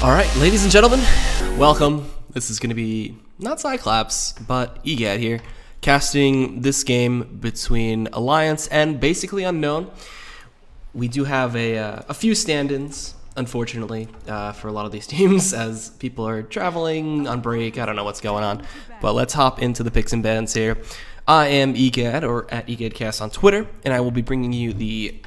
Alright, ladies and gentlemen, welcome. This is going to be not Cyclops, but EGAD here, casting this game between Alliance and basically Unknown. We do have a few stand-ins, unfortunately, for a lot of these teams, as people are traveling on break. I don't know what's going on, but let's hop into the picks and bans here. I am EGAD, or at EGADcast on Twitter, and I will be bringing you the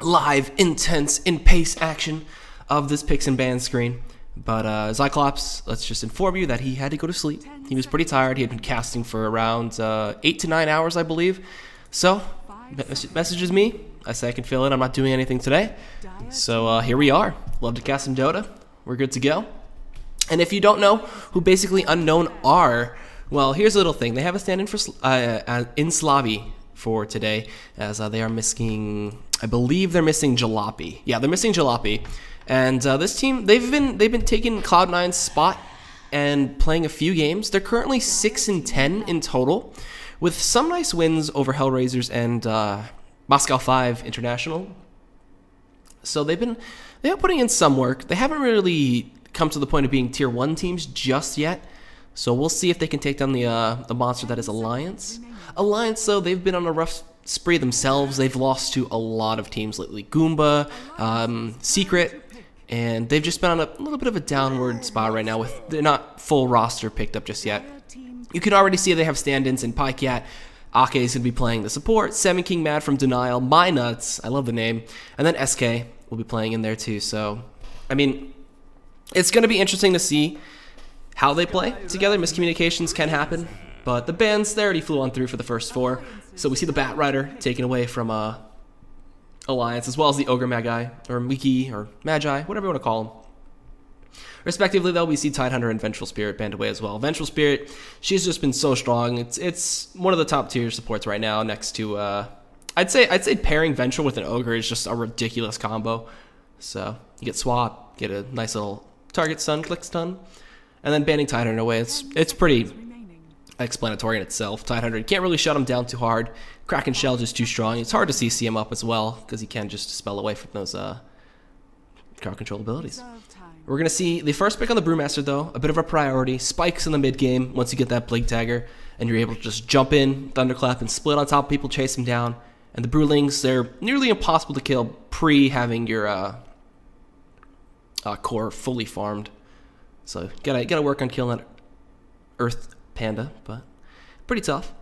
live, intense, in-pace action of this picks and bans screen. But Cyclops, let's just inform you that he had to go to sleep. He was pretty tired. He had been casting for around 8 to 9 hours, I believe. So, messages me. I say I can fill it. I'm not doing anything today. So here we are. Love to cast some Dota. We're good to go. And if you don't know who basically Unknown are, well, here's a little thing. They have a stand-in for in Slavi for today, as they are missing, I believe they're missing Jalopy. Yeah, they're missing Jalopy. And this team, they've been taking Cloud9's spot and playing a few games. They're currently 6-10 in total, with some nice wins over Hellraisers and Moscow 5 International. So they've been putting in some work. They haven't really come to the point of being tier 1 teams just yet. So we'll see if they can take down the monster that is Alliance. Alliance, though, they've been on a rough spree themselves. They've lost to a lot of teams lately. Goomba, Secret, and they've just been on a little bit of a downward spot right now. They're not full roster picked up just yet. You can already see they have stand-ins in Pycat. Ake is going to be playing the support. Seven King Mad from Denial. My Nuts, I love the name. And then SK will be playing in there too. So, I mean, it's going to be interesting to see how they play together. Miscommunications can happen. But the bans, they already flew on through for the first 4. So we see the Bat Rider taken away from Alliance, as well as the Ogre Magi, or Miki, or Magi, whatever you want to call them. Respectively, though, we see Tidehunter and Vengeful Spirit banned away as well. Vengeful Spirit, she's just been so strong. It's one of the top tier supports right now, next to I'd say pairing Vengeful with an Ogre is just a ridiculous combo. So you get swap, get a nice little target stun, click stun, and then banning Tidehunter away. It's pretty explanatory in itself. Tidehunter, you can't really shut him down too hard. Kraken Shell just too strong. It's hard to CC him up as well, because he can just dispel away from those crowd control abilities. We're going to see the first pick on the Brewmaster, though, a bit of a priority. Spikes in the mid game once you get that Blink Dagger, and you're able to just jump in, Thunderclap, and split on top of people, chase them down. And the Brewlings, they're nearly impossible to kill pre-having your core fully farmed. So gotta work on killing that Earth Panda, but pretty tough.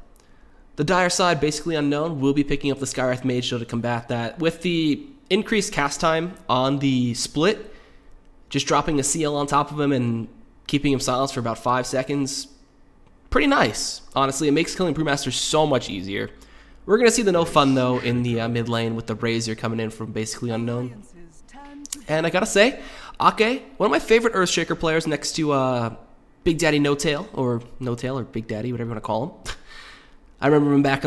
The Dire side, basically Unknown, will be picking up the Skywrath Mage to combat that. With the increased cast time on the split, just dropping a CL on top of him and keeping him silenced for about 5 seconds, pretty nice. Honestly, it makes killing Brewmaster so much easier. We're going to see the no fun, though, in the mid lane with the Razor coming in from basically Unknown. And I gotta say, Ake, one of my favorite Earthshaker players next to Big Daddy No Tail, or Big Daddy, whatever you want to call him. I remember him back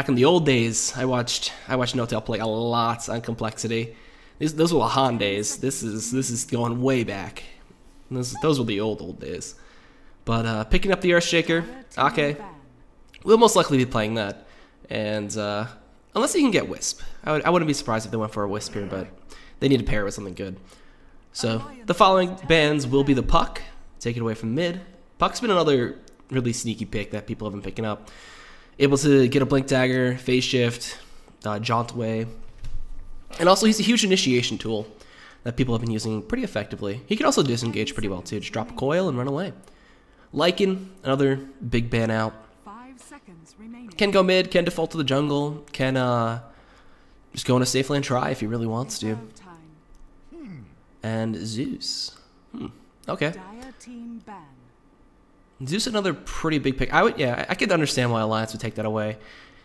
in the old days. I watched No Tail play a lot on Complexity. Those were the Han days. This is going way back. Those were the old days. But picking up the Earthshaker, Ake, we'll most likely be playing that. And unless he can get Wisp, I wouldn't be surprised if they went for a Wisp here, but they need to pair it with something good. So the following bans will be the Puck, take it away from mid. Puck's been another really sneaky pick that people have been picking up. Able to get a Blink Dagger, Phase Shift, Jaunt Away. And also, he's a huge initiation tool that people have been using pretty effectively. He can also disengage pretty well, too. Just drop a coil and run away. Lycan, another big ban out. 5 seconds remaining. Can go mid, can default to the jungle, can just go in a safe lane try if he really wants to. And Zeus. Okay. Zeus, another pretty big pick. I could understand why Alliance would take that away.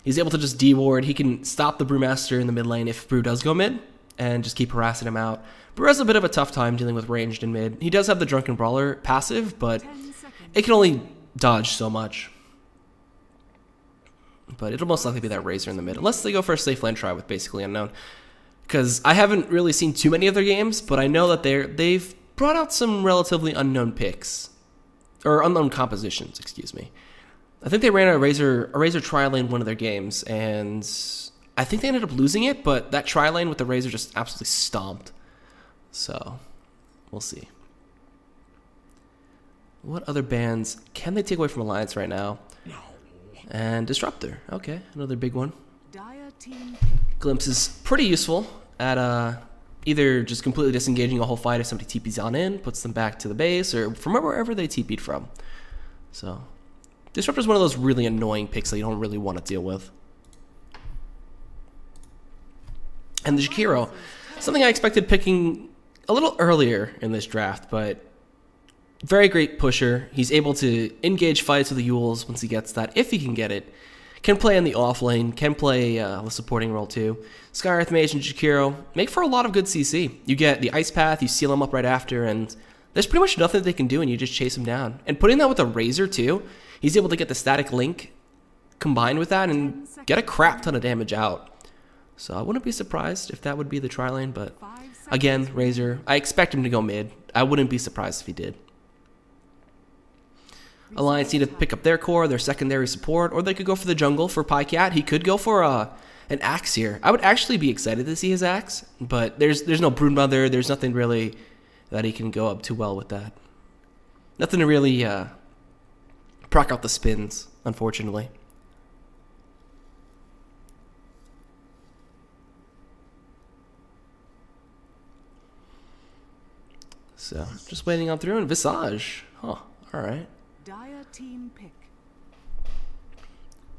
He's able to just D-ward. He can stop the Brewmaster in the mid lane if Brew does go mid, and just keep harassing him out. Brew has a bit of a tough time dealing with ranged in mid. He does have the Drunken Brawler passive, but it can only dodge so much. But it'll most likely be that Razor in the mid, unless they go for a safe lane try with basically Unknown. Because I haven't really seen too many of their games, but I know that they've brought out some relatively unknown picks. Or unknown compositions, excuse me. I think they ran a Razor tri lane one of their games, and I think they ended up losing it, but that tri lane with the Razor just absolutely stomped. So, we'll see. What other bans can they take away from Alliance right now? And Disruptor. Okay, another big one. Dire team pick. Glimpse is pretty useful at either just completely disengaging a whole fight if somebody TPs on in, puts them back to the base, or from wherever they TP'd from. So, Disruptor is one of those really annoying picks that you don't really want to deal with. And the Jakiro, something I expected picking a little earlier in this draft, but very great pusher. He's able to engage fights with the Yules once he gets that, if he can get it. Can play in the off lane, can play the supporting role too. Sky Earth Mage and Jakiro make for a lot of good CC. You get the Ice Path, you seal him up right after, and there's pretty much nothing that they can do, and you just chase him down. And putting that with a Razor too, he's able to get the static link combined with that and get a crap ton of damage out. So I wouldn't be surprised if that would be the tri lane, but again, Razor, I expect him to go mid. I wouldn't be surprised if he did. Alliance need to pick up their core, their secondary support, or they could go for the jungle for Pycat. He could go for an axe here. I would actually be excited to see his axe, but there's no Broodmother. There's nothing really that he can go up too well with that. Nothing to really proc out the spins, unfortunately. So, just waiting on through and Visage. Huh, alright. Dire team pick.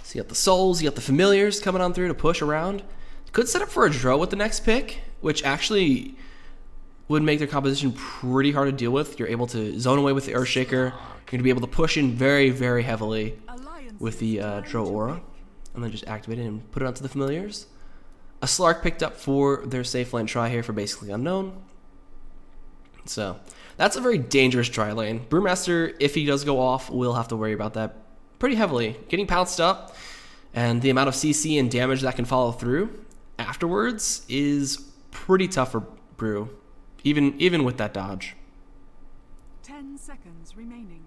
So you got the Souls, you got the Familiars coming on through to push around. Could set up for a Dro with the next pick, which actually would make their composition pretty hard to deal with. You're able to zone away with the Earthshaker. You're going to be able to push in very, very heavily with the Dro Aura. And then just activate it and put it onto the Familiars. A Slark picked up for their safe lane try here for basically unknown. So, that's a very dangerous tri lane. Brewmaster, if he does go off, will have to worry about that pretty heavily. Getting pounced up, and the amount of CC and damage that can follow through afterwards is pretty tough for Brew, even with that dodge. 10 seconds remaining.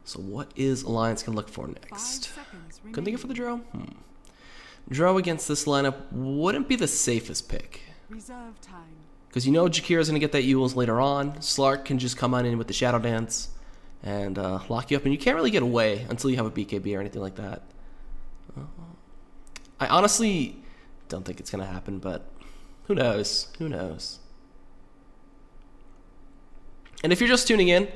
So what is Alliance going to look for next? 5 seconds remaining. Couldn't they go for the Dro? Dro against this lineup wouldn't be the safest pick. Reserve time. Because you know Jakira's going to get that Yules later on. Slark can just come on in with the Shadow Dance and lock you up. And you can't really get away until you have a BKB or anything like that. I honestly don't think it's going to happen, but who knows? Who knows? And if you're just tuning in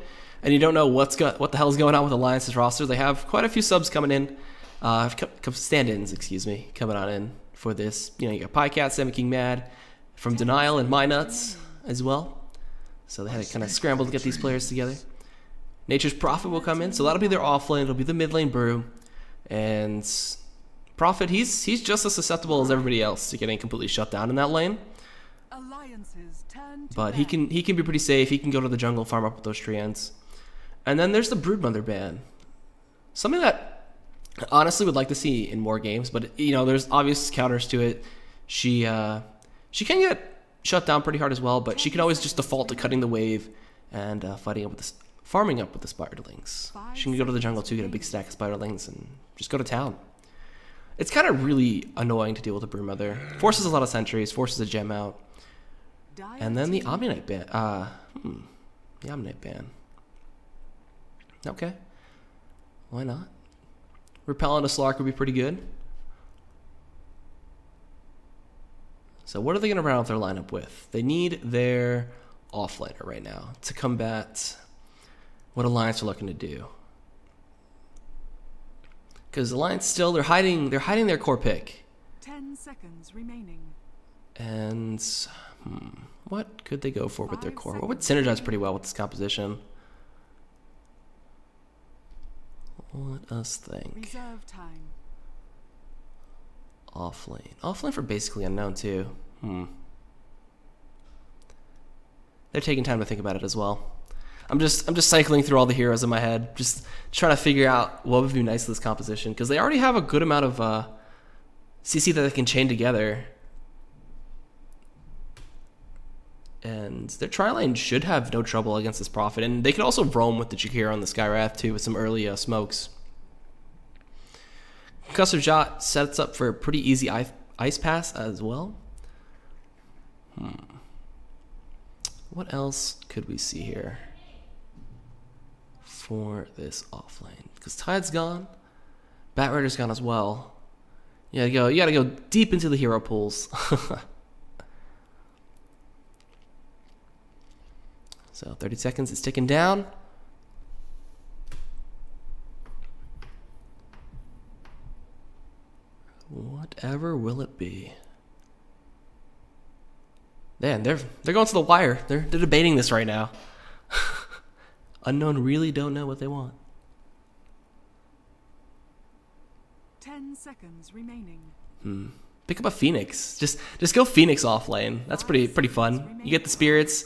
and you don't know what the hell is going on with Alliance's roster, they have quite a few subs coming in. Stand-ins, excuse me, coming on in for this. You know, you got Pycat, Semi King Mad, from Denial and My Nuts as well. So they had to kind of scramble to get these players together. Nature's Prophet will come in, so that'll be their off lane. It'll be the mid lane Brew. And Prophet, he's just as susceptible as everybody else to getting completely shut down in that lane. But he can be pretty safe. He can go to the jungle, farm up with those treants. And then there's the Broodmother ban. Something that I honestly would like to see in more games, but you know, there's obvious counters to it. She can get shut down pretty hard as well, but she can always just default to cutting the wave and farming up with the Spiderlings. She can go to the jungle too, get a big stack of Spiderlings, and just go to town. It's kind of really annoying to deal with a Broodmother. Forces a lot of sentries, forces a gem out. And then the Omni-Knight ban. The Omni-Knight ban. Okay. Why not? Repel on a Slark would be pretty good. So what are they going to round out their lineup with? They need their offlaner right now to combat what Alliance are looking to do. Because Alliance still, they're hiding their core pick. 10 seconds remaining. And what could they go for with their core? What would synergize pretty well with this composition? Let us think. Reserve time. Offlane. Offlane for basically unknown too. They're taking time to think about it as well. I'm just cycling through all the heroes in my head, just trying to figure out what would be nice to this composition, because they already have a good amount of CC that they can chain together. And their tri-lane should have no trouble against this Prophet, and they could also roam with the Jakiro and the Skywrath too with some early smokes. Concussive Jot sets up for a pretty easy ice pass as well. What else could we see here? for this offlane. Because Tide's gone. Bat Rider's gone as well. You gotta go deep into the hero pools. So 30 seconds is ticking down. Whatever will it be? Man, they're going to the wire. They're debating this right now. Unknown really don't know what they want. 10 seconds remaining. Pick up a Phoenix. Just go Phoenix off lane. That's pretty fun. You get the spirits,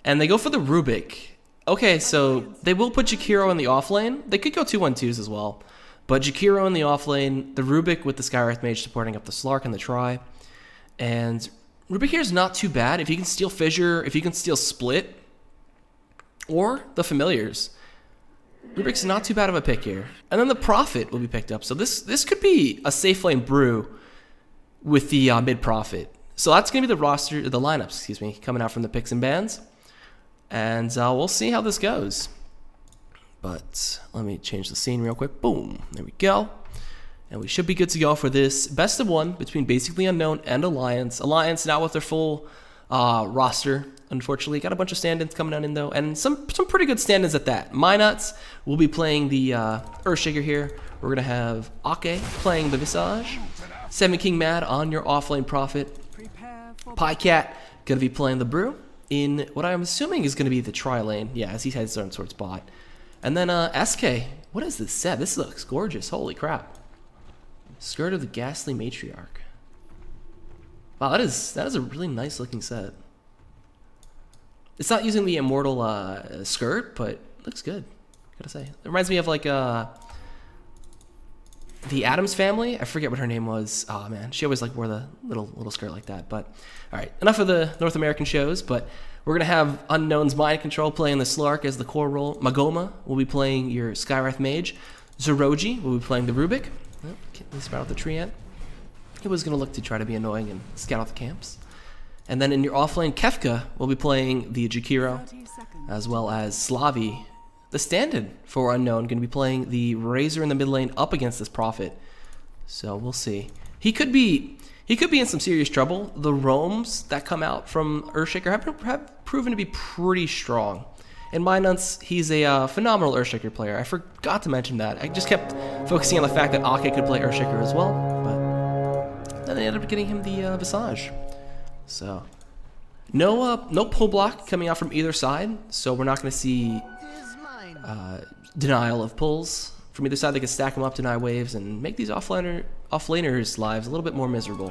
and they go for the Rubik. Okay, so they will put Jakiro in the off lane. They could go 2-1-2s as well. But Jakiro in the off lane, the Rubik with the Skywrath Mage supporting up the Slark and the Try. And Rubik here is not too bad. If you can steal Fissure, if you can steal Split, or the Familiars, Rubik's not too bad of a pick here. And then the Prophet will be picked up. So this could be a safe lane brew with the mid Prophet. So that's going to be the lineups, excuse me, coming out from the picks and bans. And we'll see how this goes. But let me change the scene real quick. Boom. There we go. And we should be good to go for this best of one between basically Unknown and Alliance. Alliance now with their full roster. Unfortunately, got a bunch of stand-ins coming on in though, and some pretty good stand-ins at that. Mynuts will be playing the Earthshaker here. We're gonna have Ake playing the Visage. Seven King Mad on your offlane Prophet. Pycat gonna be playing the Brew in what I'm assuming is gonna be the Tri lane. Yeah, as he heads on towards bot. And then SK, what is this set? This looks gorgeous. Holy crap! Skirt of the Ghastly Matriarch. Wow, that is a really nice looking set. It's not using the immortal skirt, but it looks good. Gotta say, it reminds me of like the Addams Family. I forget what her name was. Oh man, she always like wore the little skirt like that. But all right, enough of the North American shows. But we're gonna have Unknown's Mind Control playing the Slark as the core role. Magoma will be playing your Skywrath Mage. Zeroji will be playing the Rubik. Oh, can't sprout out the tree yet. He was gonna look to try to be annoying and scout out the camps. And then in your offlane, Kefka will be playing the Jakiro, as well as Slavi, the stand-in for Unknown, going to be playing the Razor in the mid lane up against this Prophet. So we'll see. He could be in some serious trouble. The roams that come out from Earthshaker have proven to be pretty strong. In my nuts, he's a phenomenal Earthshaker player. I forgot to mention that. I just kept focusing on the fact that Ake could play Earthshaker as well, but then they ended up getting him the Visage. So, no pull block coming out from either side, so we're not going to see denial of pulls from either side. They can stack them up, deny waves, and make these offlaners' lives a little bit more miserable.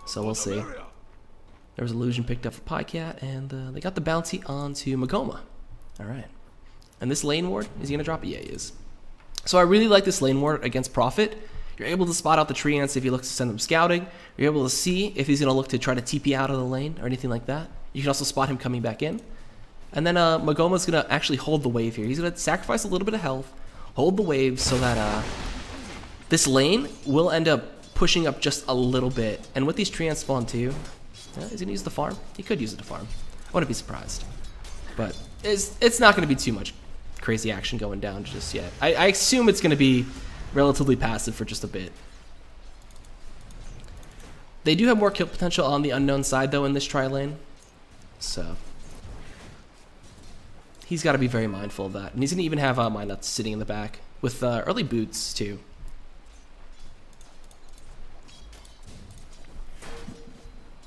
So we'll see. There was Illusion picked up for Pycat, and they got the bounty onto Magoma. All right. And this lane ward, is he going to drop it? Yeah, he is. So I really like this lane ward against Prophet. You're able to spot out the tree ants if he looks to send them scouting. You're able to see if he's going to look to try to TP out of the lane or anything like that. You can also spot him coming back in. And then Magoma's going to actually hold the wave here. He's going to sacrifice a little bit of health, hold the wave so that this lane will end up pushing up just a little bit. And with these tree ants spawn too, is he going to use the farm? He could use it to farm. I wouldn't be surprised. But it's not going to be too much crazy action going down just yet. I assume it's going to be relatively passive for just a bit. They do have more kill potential on the Unknown side though in this tri lane, so he's got to be very mindful of that. And he's going to even have Mynuts sitting in the back with early boots too.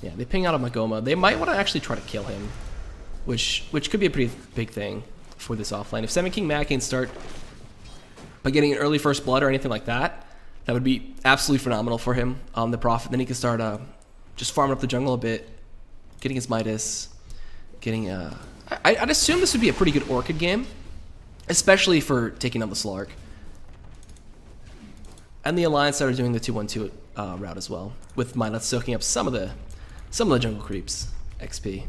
Yeah, they ping out of Magoma. They might want to actually try to kill him, which could be a pretty big thing for this offlane. If Seven King Mad can start by getting an early first blood or anything like that, that would be absolutely phenomenal for him on the Prophet. Then he can start just farming up the jungle a bit, getting his Midas, getting I'd assume this would be a pretty good Orchid game, especially for taking on the Slark. And the Alliance that are doing the 2-1-2 route as well, with Mynuts soaking up some of the jungle creeps XP.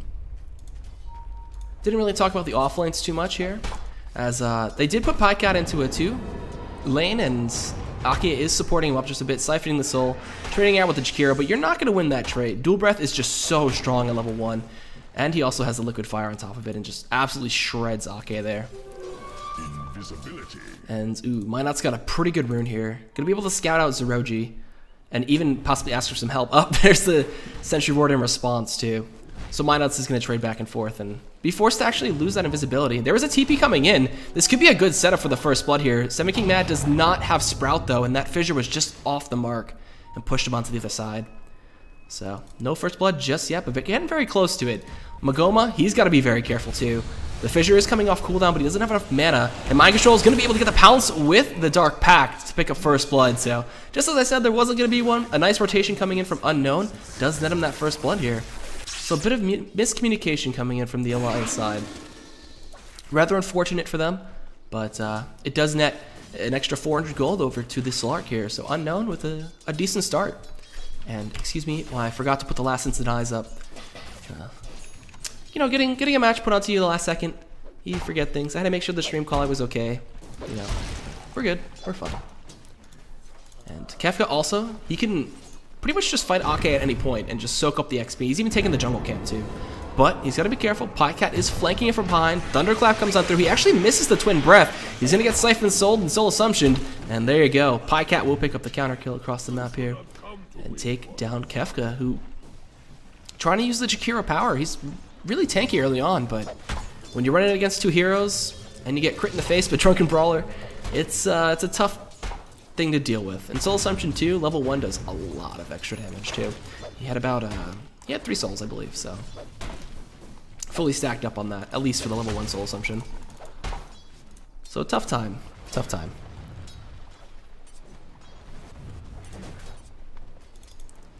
Didn't really talk about the offlanes too much here, as they did put Pycat into a 2 lane, and Ake is supporting him up just a bit, siphoning the soul, trading out with the Jakiro, but you're not going to win that trade. Dual Breath is just so strong at level 1, and he also has the Liquid Fire on top of it and just absolutely shreds Ake there. And, ooh, Minot's got a pretty good rune here. Gonna be able to scout out Zeroji and even possibly ask for some help. Oh, there's the Sentry Ward in response, too. So Minot's is gonna trade back and forth and be forced to actually lose that invisibility. There was a TP coming in. This could be a good setup for the first blood here. Seven King Mad does not have Sprout, though, and that Fissure was just off the mark and pushed him onto the other side. So, no first blood just yet, but getting very close to it. Magoma, he's got to be very careful, too. The Fissure is coming off cooldown, but he doesn't have enough mana. And Mind Control is going to be able to get the pounce with the Dark Pact to pick up first blood. So, just as I said, there wasn't going to be one. A nice rotation coming in from Unknown does net him that first blood here. So, a bit of miscommunication coming in from the Alliance side. Rather unfortunate for them, but it does net an extra 400 gold over to the Slark here. So, Unknown with a decent start. And, excuse me, well, I forgot to put the last instant eyes up. You know, getting a match put onto you the last second, you forget things. I had to make sure the stream caller was okay. You know, we're good. We're fine. And Kefka also, he can pretty much just fight Ake at any point and just soak up the XP. He's even taking the jungle camp too. But he's got to be careful. Pycat is flanking it from behind. Thunderclap comes on through. He actually misses the Twin Breath. He's going to get Siphon Souled and Soul Assumption. And there you go. Pycat will pick up the counter kill across the map here and take down Kefka, who trying to use the Jakiro power. He's really tanky early on, but when you're running against two heroes and you get crit in the face by Drunken Brawler, it's a tough thing to deal with. And Soul Assumption 2, level 1 does a lot of extra damage too. He had about he had 3 souls, I believe, so fully stacked up on that, at least for the level 1 Soul Assumption. So tough time, tough time.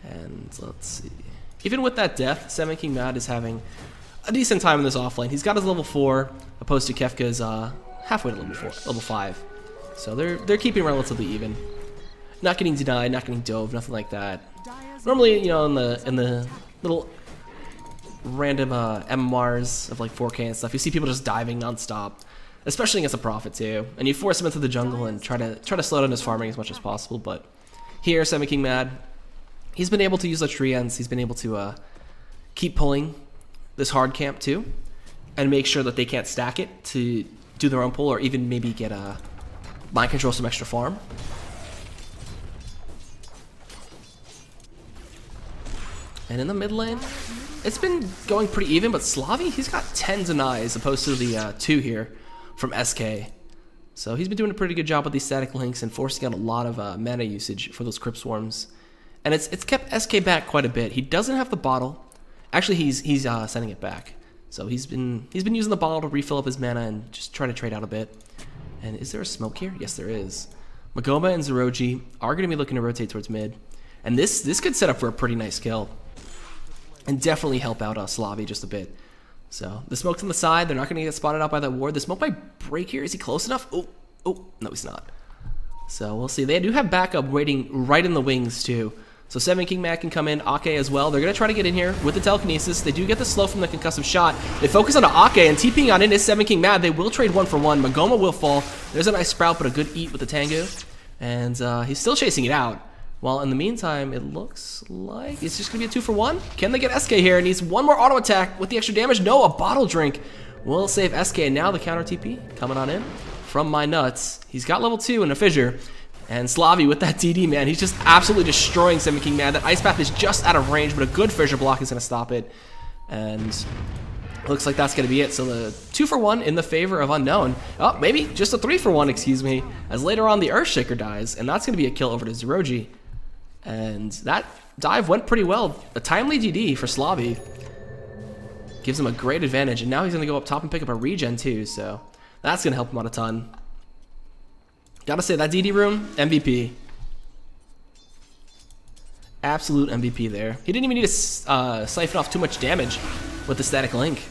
And let's see. Even with that death, Seven King Mad is having a decent time in this offlane. He's got his level 4, opposed to Kefka's halfway to level 5. So they're keeping relatively even. Not getting denied, not getting dove, nothing like that. Normally, you know, in the little random MMRs of like 4K and stuff, you see people just diving nonstop, especially against a Prophet too. And you force him into the jungle and try to slow down his farming as much as possible. But here, Seven King Mad, he's been able to use the tree ends. He's been able to keep pulling this hard camp too, and make sure that they can't stack it to do their own pull, or even maybe get Mind Control some extra farm. And in the mid lane, it's been going pretty even, but Slavi, he's got 10 denies opposed to the 2 here from SK. So he's been doing a pretty good job with these static links and forcing out a lot of mana usage for those Crypt Swarms. And it's kept SK back quite a bit. He doesn't have the bottle. Actually, he's sending it back. So he's been using the bottle to refill up his mana and just trying to trade out a bit. And is there a smoke here? Yes, there is. Magoma and Zeroji are going to be looking to rotate towards mid. And this could set up for a pretty nice kill. And definitely help out Slavi just a bit. So the smoke's on the side. They're not going to get spotted out by that ward. The smoke might break here. Is he close enough? Oh, no, he's not. So we'll see. They do have backup waiting right in the wings too. So Seven King Mad can come in, Ake as well. They're going to try to get in here with the telekinesis. They do get the slow from the concussive shot. They focus on Ake, and TPing on in is Seven King Mad. They will trade 1 for 1. Magoma will fall. There's a nice Sprout, but a good eat with the Tengu. And he's still chasing it out. While in the meantime, it looks like it's just going to be a 2 for 1. Can they get SK here? Needs one more auto attack with the extra damage. No, a bottle drink will save SK. And now the counter TP coming on in from My Nuts. He's got level 2 and a Fissure. And Slavi with that DD, man, he's just absolutely destroying Seven King Mad. That Ice Path is just out of range, but a good Fissure block is going to stop it. And looks like that's going to be it. So the 2 for 1 in the favor of Unknown. Oh, maybe just a 3 for 1, excuse me. As later on the Earthshaker dies, and that's going to be a kill over to Zeroji. And that dive went pretty well. A timely DD for Slavi. Gives him a great advantage. And now he's going to go up top and pick up a regen too. So that's going to help him out a ton. Gotta say, that DD room, MVP. Absolute MVP there. He didn't even need to siphon off too much damage with the static link.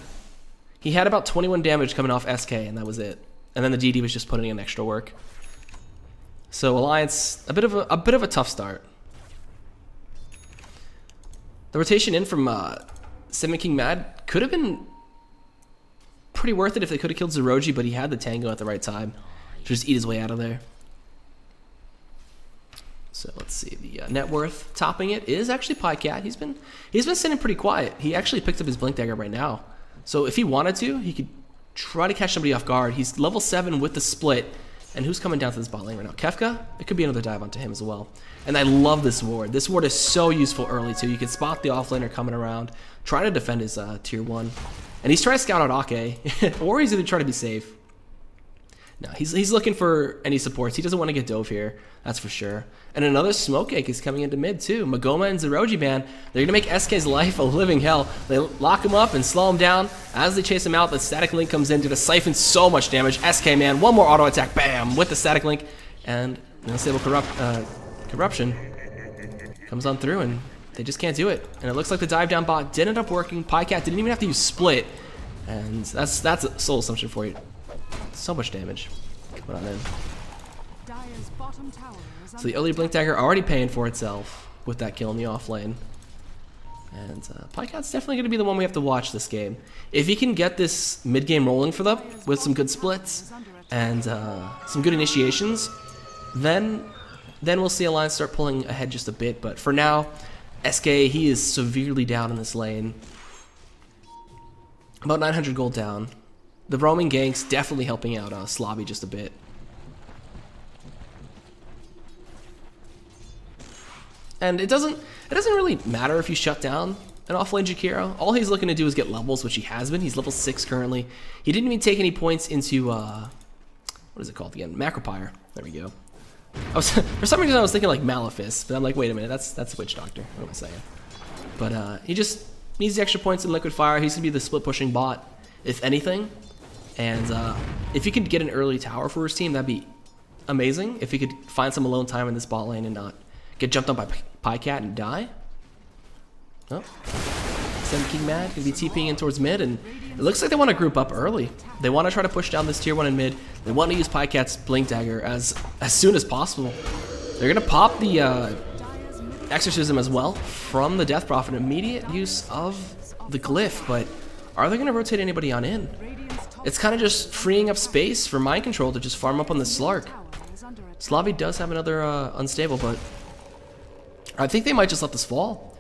He had about 21 damage coming off SK, and that was it. And then the DD was just putting in extra work. So Alliance, a bit of a tough start. The rotation in from Seven King Mad could have been pretty worth it if they could have killed Zeroji, but he had the Tango at the right time to just eat his way out of there. So let's see, the net worth topping it is actually Pycat. He's been sitting pretty quiet. He actually picked up his Blink Dagger right now. So if he wanted to, he could try to catch somebody off guard. He's level 7 with the split. And who's coming down to this bot lane right now? Kefka? It could be another dive onto him as well. And I love this ward. This ward is so useful early too. You can spot the offlaner coming around, trying to defend his tier 1. And he's trying to scout out Ake. Or he's either trying to be safe. No, he's looking for any supports. He doesn't want to get dove here, that's for sure. And another smoke egg is coming into mid too. Magoma and Zeroji, man, they're gonna make SK's life a living hell. They lock him up and slow him down. As they chase him out, the static link comes in to siphon so much damage. SK, man, one more auto attack, bam, with the static link, and unstable corruption comes on through, and they just can't do it. And it looks like the dive down bot did end up working. Pycat didn't even have to use split, and that's a soul assumption for you. So much damage coming on in. So the early Blink Dagger already paying for itself with that kill in the off lane. And Pycat's definitely going to be the one we have to watch this game. If he can get this mid game rolling for them with some good splits and some good initiations, then we'll see Alliance start pulling ahead just a bit. But for now, SK, he is severely down in this lane. About 900 gold down. The roaming ganks definitely helping out Slobby just a bit. And it doesn't really matter if you shut down an offlane Jakiro. All he's looking to do is get levels, which he has been. He's level 6 currently. He didn't even take any points into what is it called again? Macropyre. There we go. For some reason I was thinking like Malefice, but I'm like, wait a minute, that's Witch Doctor. What am I saying? But he just needs the extra points in Liquid Fire. He's gonna be the split pushing bot, if anything. And if he could get an early tower for his team, that'd be amazing. If he could find some alone time in this bot lane and not get jumped on by Pycat and die. Oh. Seven King Mad gonna be TPing in towards mid, and it looks like they want to group up early. They want to try to push down this tier 1 in mid. They want to use Pycat's Blink Dagger as soon as possible. They're gonna pop the Exorcism as well from the Death Prophet. Immediate use of the Glyph, but are they gonna rotate anybody on in? It's kind of just freeing up space for Mind Control to just farm up on the Slark. Slobby does have another unstable, but I think they might just let this fall.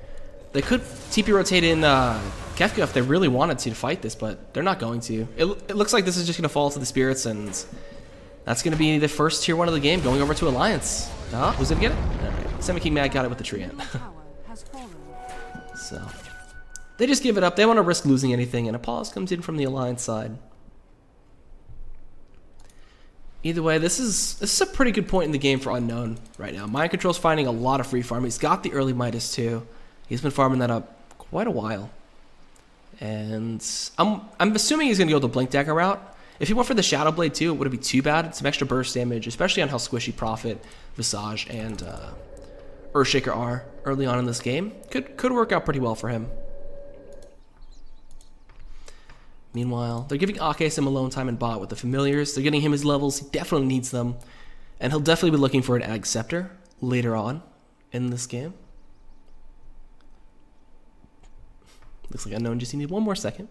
They could TP rotate in Kefka if they really wanted to fight this, but they're not going to. It looks like this is just going to fall to the Spirits, and that's going to be the first tier 1 of the game going over to Alliance. Oh, who's going to get it? Alright, Semi King Mad got it with the Treant. So, they just give it up. They want to risk losing anything, and a pause comes in from the Alliance side. Either way, this is a pretty good point in the game for Unknown right now. Mind Control's finding a lot of free farm. He's got the early Midas too. He's been farming that up quite a while. And I'm assuming he's gonna go the Blink Dagger route. If he went for the Shadow Blade too, it wouldn't be too bad. Some extra burst damage, especially on how squishy Prophet, Visage, and Earthshaker are early on in this game. Could work out pretty well for him. Meanwhile, they're giving Ake some alone time in bot with the familiars. They're getting him his levels. He definitely needs them. And he'll definitely be looking for an Ag Scepter later on in this game. Looks like Unknown just needed one more second.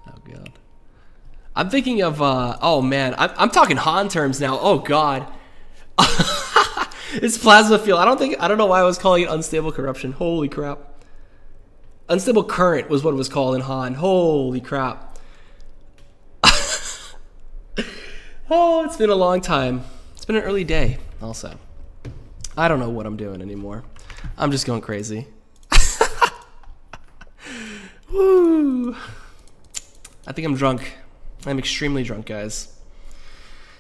Oh, God. I'm thinking of, oh, man. I'm talking Han terms now. Oh, God. It's Plasma Field. I don't know why I was calling it Unstable Corruption. Holy crap. Unstable Current was what it was called in Han. Holy crap. Oh, it's been a long time. It's been an early day also. I don't know what I'm doing anymore. I'm just going crazy. Woo. I think I'm drunk. I'm extremely drunk, guys.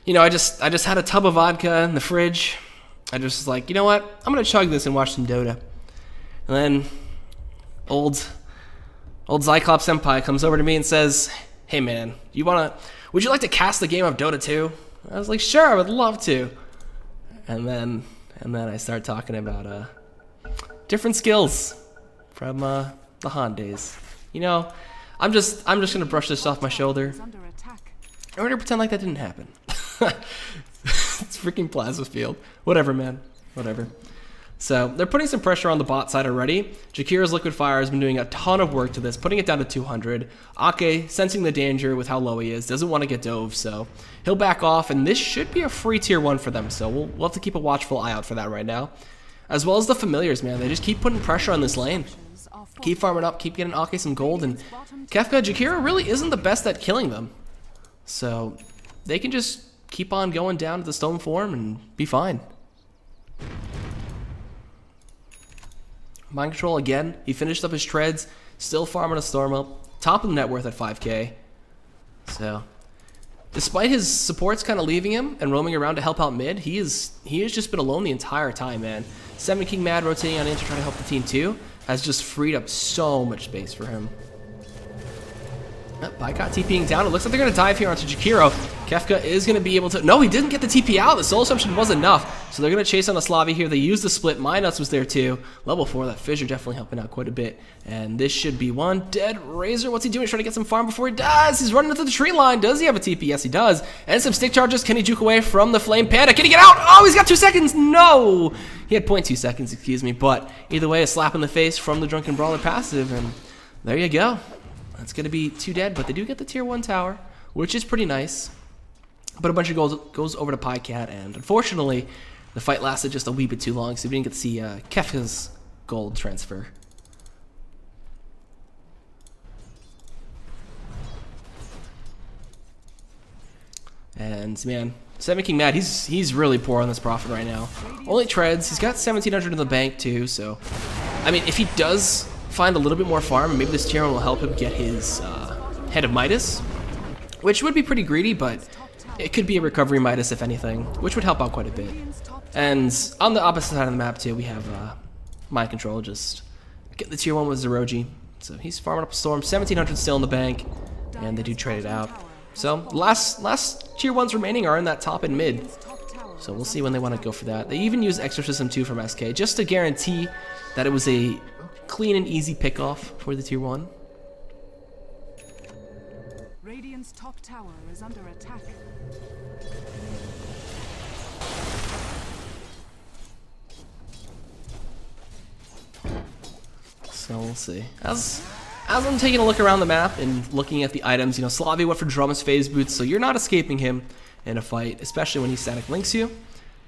You know, I just had a tub of vodka in the fridge. I just was like, you know what? I'm gonna chug this and watch some Dota. And then old Zyclops Senpai comes over to me and says, "Hey man, would you like to cast the game of Dota 2?" I was like, "Sure, I would love to." And then I start talking about different skills from the Han days. You know, I'm just gonna brush this off my shoulder. I'm gonna pretend like that didn't happen. It's freaking Plasma Field. Whatever, man. Whatever. So, they're putting some pressure on the bot side already. Jakira's Liquid Fire has been doing a ton of work to this, putting it down to 200. Ake, sensing the danger with how low he is, doesn't want to get dove, so he'll back off, and this should be a free tier 1 for them, so we'll have to keep a watchful eye out for that right now. as well as the familiars, man. They just keep putting pressure on this lane. Keep farming up, keep getting Ake some gold, and Kefka, Jakiro really isn't the best at killing them. So they can just keep on going down to the stone form and be fine. Mind Control again. He finished up his treads, still farming a storm up. Top of the net worth at 5k. So despite his supports kind of leaving him and roaming around to help out mid, he has just been alone the entire time, man. 7 King Mad rotating on in to try to help the team too has just freed up so much space for him. Bycott TPing down. It looks like they're going to dive here onto Jakiro. Kefka is going to be able to... No, he didn't get the TP out. The soul assumption wasn't enough. So they're going to chase on the Slavi here. They used the split. Minuts was there too. Level 4, that Fissure definitely helping out quite a bit. And this should be one. Dead Razor, what's he doing? He's trying to get some farm before he does. He's running into the tree line. Does he have a TP? Yes, he does. And some stick charges. Can he juke away from the Flame Panda? Can he get out? Oh, he's got 2 seconds. No! He had 0.2 seconds, excuse me. But either way, a slap in the face from the Drunken Brawler passive. And there you go. It's going to be 2 dead, but they do get the tier 1 tower, which is pretty nice. But a bunch of gold goes over to Pycat, and unfortunately, the fight lasted just a wee bit too long, so we didn't get to see Kefka's gold transfer. And man, 7 King Mad, he's really poor on this profit right now. Only treads. He's got 1700 in the bank too, so I mean, if he does find a little bit more farm, maybe this tier 1 will help him get his Head of Midas, which would be pretty greedy, but it could be a recovery Midas if anything, which would help out quite a bit. And on the opposite side of the map too, we have Mind Control, just get the tier 1 with Zeroji. So he's farming up a storm, 1700 still in the bank, and they do trade it out. So last tier 1s remaining are in that top and mid. So we'll see when they want to go for that. They even use Exorcism 2 from SK just to guarantee that it was a clean and easy pickoff for the tier 1. Radiant's top tower is under attack. So we'll see. As I'm taking a look around the map and looking at the items, you know, Slavi went for Drum's phase boots, so you're not escaping him in a fight, especially when he static links you.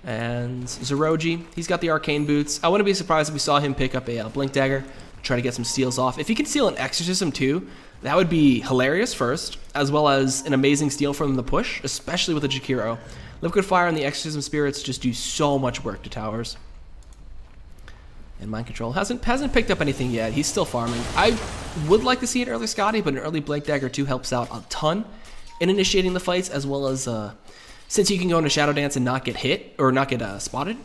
And Zeroji, he's got the arcane boots. I wouldn't be surprised if we saw him pick up a blink dagger, try to get some steals off. If he can steal an exorcism too, that would be hilarious first, as well as an amazing steal from the push, especially with the Jakiro. Liquid Fire and the exorcism spirits just do so much work to towers. And Mind Control hasn't picked up anything yet. He's still farming. I would like to see an early Scotty, but an early Blink Dagger 2 helps out a ton in initiating the fights, as well as since you can go into Shadow Dance and not get hit or not get spotted,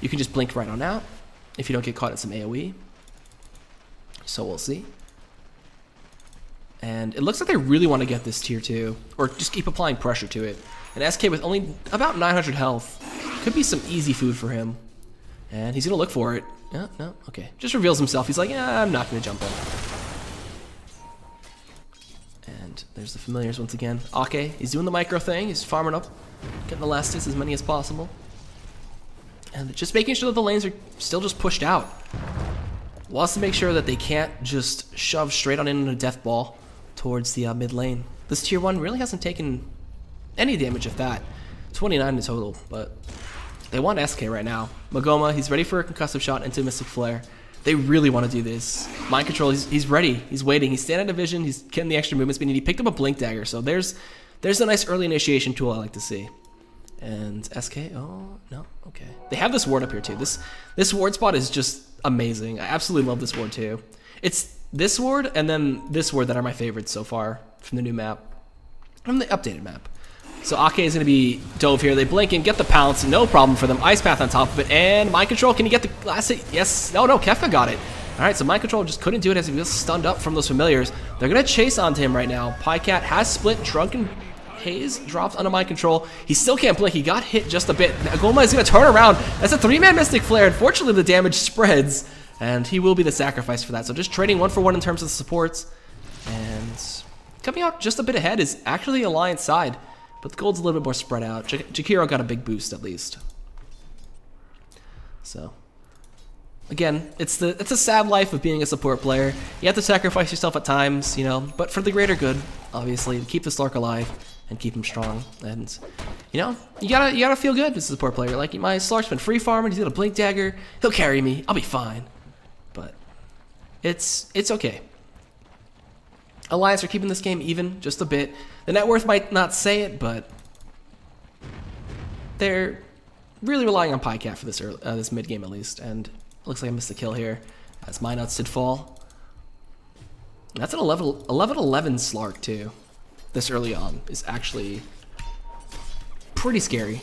you can just blink right on out if you don't get caught in some AoE. So we'll see. And it looks like they really want to get this tier 2, or just keep applying pressure to it. And SK with only about 900 health could be some easy food for him. And he's going to look for it. Yeah, no, okay. Just reveals himself. He's like, yeah, I'm not going to jump in. And there's the familiars once again. Ake, he's doing the micro thing. He's farming up, getting the last hits as many as possible. And just making sure that the lanes are still just pushed out. Wants to make sure that they can't just shove straight on into a death ball towards the mid lane. This tier 1 really hasn't taken any damage of that. 29 in total, but they want SK right now. Magoma, he's ready for a concussive shot into Mystic Flare. They really want to do this. Mind Control, he's ready. He's waiting. He's standing at a vision. He's getting the extra movement speed. He picked up a Blink Dagger, so there's a nice early initiation tool I like to see. And SK, oh, no, okay. They have this ward up here too. This ward spot is just amazing. I absolutely love this ward too. It's this ward and then this ward that are my favorites so far from the new map, from the updated map. So Ake is going to be dove here. They blink and get the pounce. No problem for them. Ice Path on top of it. And Mind Control, can he get the last hit? Yes. No, Kefka got it. All right, so Mind Control just couldn't do it as he was stunned up from those familiars. They're going to chase onto him right now. Pycat has split. Drunken Haze drops onto Mind Control. He still can't blink. He got hit just a bit. Goma is going to turn around. That's a 3-man Mystic Flare. Unfortunately, the damage spreads, and he will be the sacrifice for that. So just trading 1-for-1 in terms of the supports. And coming out just a bit ahead is actually Alliance side. But the gold's a little bit more spread out. Jakiro got a big boost at least. So, again, it's a sad life of being a support player. You have to sacrifice yourself at times, you know, but for the greater good, obviously, to keep the Slark alive and keep him strong. And you know, you gotta feel good as a support player. Like, my Slark's been free farming, he's got a blink dagger, he'll carry me, I'll be fine. But it's okay. Alliance are keeping this game even just a bit. The net worth might not say it, but they're really relying on PyCat for this mid game at least. And it looks like I missed a kill here as my nuts did fall. And that's an 11 Slark too. This early on is actually pretty scary.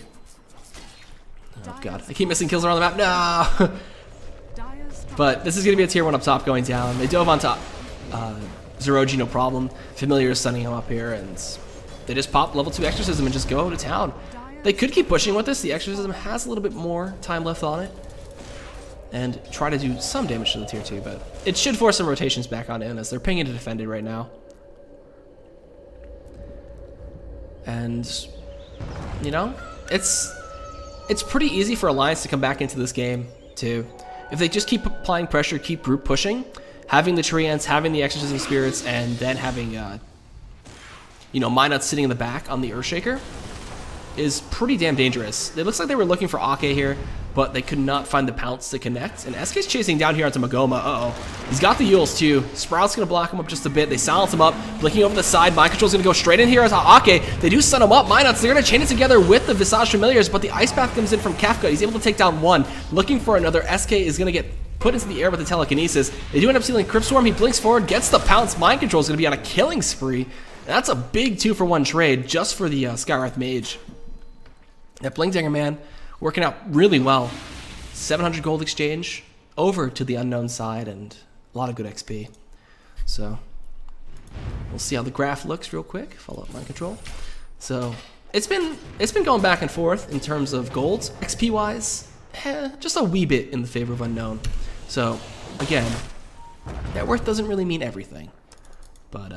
Oh god, I keep missing kills around the map. No! But this is going to be a tier 1 up top going down. They dove on top. Zeroji, no problem. Familiar is sending him up here, and they just pop level 2 Exorcism and just go to town. They could keep pushing with this. The Exorcism has a little bit more time left on it. And try to do some damage to the tier 2, but it should force some rotations back on in as they're pinging to defend it right now. And, you know, it's pretty easy for Alliance to come back into this game, too. If they just keep applying pressure, keep group pushing, having the Treants, having the Exorcism Spirits, and then having, you know, Minot sitting in the back on the Earthshaker is pretty damn dangerous. It looks like they were looking for Ake here, but they could not find the pounce to connect. And SK's chasing down here onto Magoma. He's got the Yules too. Sprout's gonna block him up just a bit. They silence him up. Blinking over the side. Mind Control's gonna go straight in here as Ake. They do stun him up. Minots, they're gonna chain it together with the Visage Familiars, but the Ice Path comes in from Kafka. He's able to take down one. Looking for another. SK is gonna get put into the air with the telekinesis. They do end up stealing Crypt Swarm. He blinks forward, gets the pounce. Mind Control's gonna be on a killing spree. And that's a big 2-for-1 trade just for the Skywrath Mage. That Blink Dagger man working out really well. 700 gold exchange over to the unknown side and a lot of good XP. So we'll see how the graph looks real quick. Follow up Mind Control. So it's been going back and forth in terms of gold. XP wise, just a wee bit in the favor of unknown. So again, net worth doesn't really mean everything. But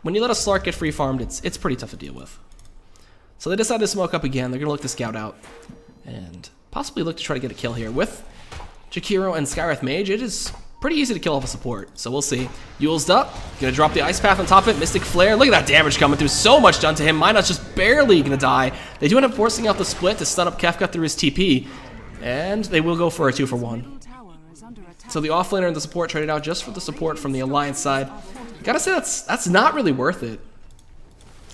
when you let a Slark get free farmed, it's pretty tough to deal with. So they decide to smoke up again. They're going to look to scout out and possibly look to try to get a kill here. With Jakiro and Skywrath Mage, it is pretty easy to kill off a support. So we'll see. Yule's up. Going to drop the Ice Path on top of it. Mystic Flare. Look at that damage coming through. So much done to him. Minot's just barely going to die. They do end up forcing out the split to stun up Kefka through his TP. And they will go for a 2-for-1. So the offlaner and the support traded out just for the support from the Alliance side. Gotta say that's not really worth it.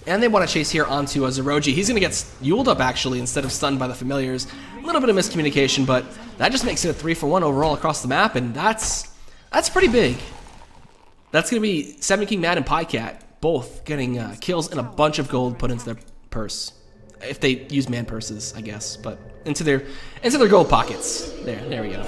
And they want to chase here onto Zeroji. He's going to get Yuled up, actually, instead of stunned by the Familiars. A little bit of miscommunication, but that just makes it a 3-for-1 overall across the map, and that's pretty big. That's going to be Seven King Mad and PyCat both getting kills and a bunch of gold put into their purse. If they use man purses, I guess, but into their gold pockets. There we go.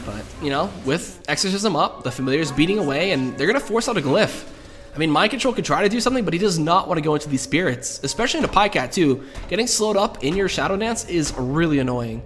But, you know, with Exorcism up, the Familiars beating away, and they're going to force out a Glyph. I mean, Mind Control could try to do something, but he does not want to go into these spirits, especially into PyCat too. Getting slowed up in your Shadow Dance is really annoying.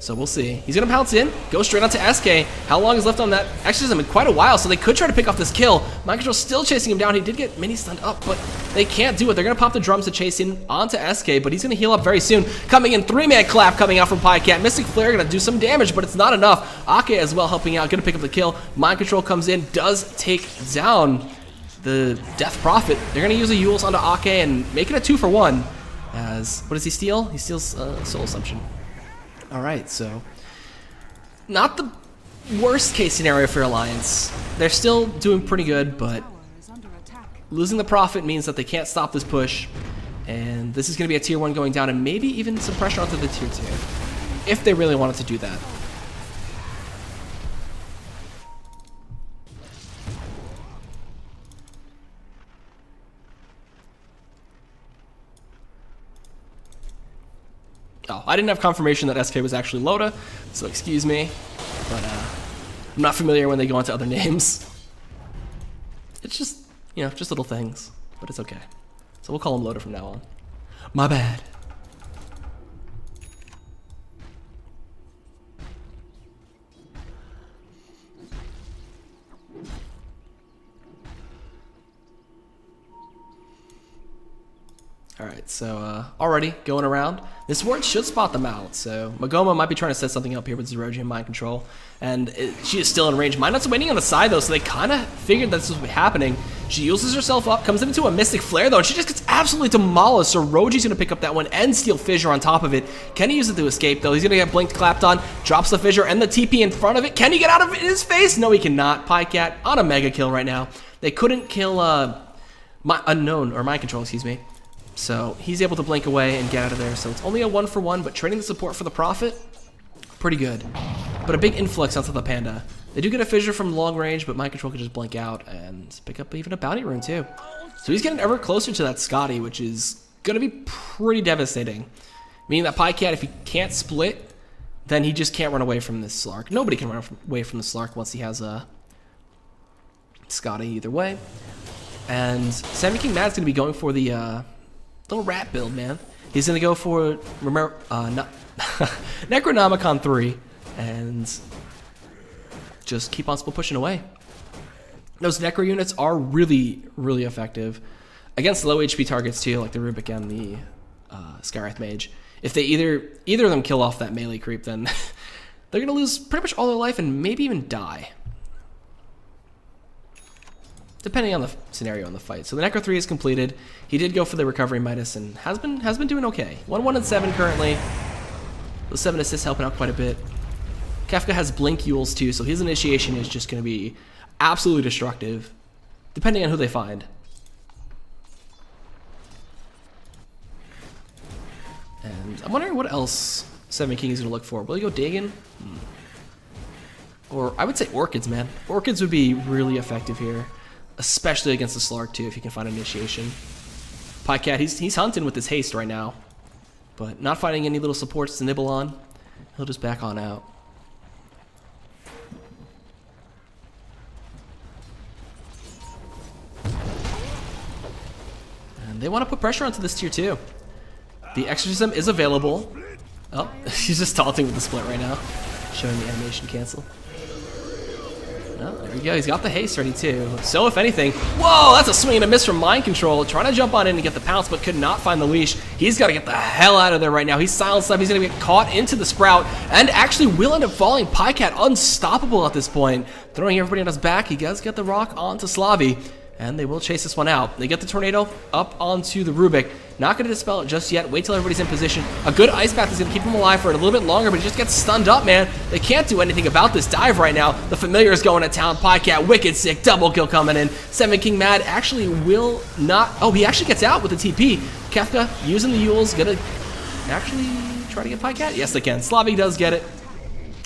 So we'll see. He's going to pounce in, go straight onto SK. How long is left on that Exorcism? In quite a while, so they could try to pick off this kill. Mind Control still chasing him down. He did get mini stunned up, but they can't do it. They're going to pop the drums to chase in onto SK, but he's going to heal up very soon. Coming in, 3-man clap coming out from PyCat. Mystic Flare going to do some damage, but it's not enough. Ake as well helping out, going to pick up the kill. Mind Control comes in, does take down the Death Prophet. They're going to use the Yules onto Ake and make it a 2-for-1. As, what does he steal? He steals Soul Assumption. Alright, so not the worst case scenario for Alliance. They're still doing pretty good, but losing the Prophet means that they can't stop this push. And this is going to be a tier 1 going down and maybe even some pressure onto the tier 2. If they really wanted to do that. Oh, I didn't have confirmation that SK was actually Loda, so excuse me, but I'm not familiar when they go into other names. It's just, you know, just little things, but it's okay. So we'll call him Loda from now on. My bad. Alright. Alright, so already going around. This ward should spot them out, so Magoma might be trying to set something up here with Zerogian Mind Control. And she is still in range. Mindnut's waiting on the side though, so they kind of figured that this was happening. She uses herself up, comes into a Mystic Flare though, and she just gets absolutely demolished. So Roji's going to pick up that one and steal Fissure on top of it. Can he use it to escape though? He's going to get blinked, clapped on, drops the Fissure and the TP in front of it. Can he get out of his face? No, he cannot. Pycat on a mega kill right now. They couldn't kill my Unknown, or Mind Control, excuse me. So he's able to blink away and get out of there. So it's only a 1-for-1, but trading the support for the Prophet, pretty good. But a big influx onto the Panda. They do get a Fissure from long range, but Mind Control can just blink out and pick up even a Bounty Rune too. So he's getting ever closer to that Scotty, which is going to be pretty devastating. Meaning that Pycat, if he can't split, then he just can't run away from this Slark. Nobody can run away from the Slark once he has a Scotty either way. And Salmon King Mad's going to be going for the little rat build, man. He's going to go for Necronomicon 3 and just keep on split pushing away. Those Necro units are really, really effective against low HP targets too, like the Rubik and the Skywrath Mage. If they either of them kill off that melee creep, then they're going to lose pretty much all their life and maybe even die, depending on the scenario in the fight. So the Necro 3 is completed. He did go for the Recovery Midas and has been doing okay. 1-1 and 7 currently. Those 7 assists helping out quite a bit. Kefka has Blink Yules too, so his initiation is just going to be absolutely destructive, depending on who they find. And I'm wondering what else Seven King is going to look for. Will he go Dagon? Or I would say Orchids, man. Orchids would be really effective here, especially against the Slark too, if you can find initiation. Pycat, he's hunting with his haste right now, but not finding any little supports to nibble on. He'll just back on out. And they want to put pressure onto this tier 2. The Exorcism is available. Oh, he's just taunting with the split right now, showing the animation cancel. Oh, there we go. He's got the haste ready too. So if anything, whoa, that's a swing and a miss from Mind Control. Trying to jump on in and get the pounce, but could not find the leash. He's got to get the hell out of there right now. He's silenced up. He's going to get caught into the Sprout and actually will end up falling. Pycat unstoppable at this point. Throwing everybody on his back. He does get the rock onto Slavi, and they will chase this one out. They get the Tornado up onto the Rubik. Not going to dispel it just yet. Wait till everybody's in position. A good Ice Path is going to keep him alive for a little bit longer, but he just gets stunned up, man. They can't do anything about this dive right now. The Familiar is going to town. Pycat, wicked sick. Double kill coming in. Seven King Mad actually will not... Oh, he actually gets out with the TP. Kefka using the Yules. Going to actually try to get Pycat? Yes, they can. Slavi does get it.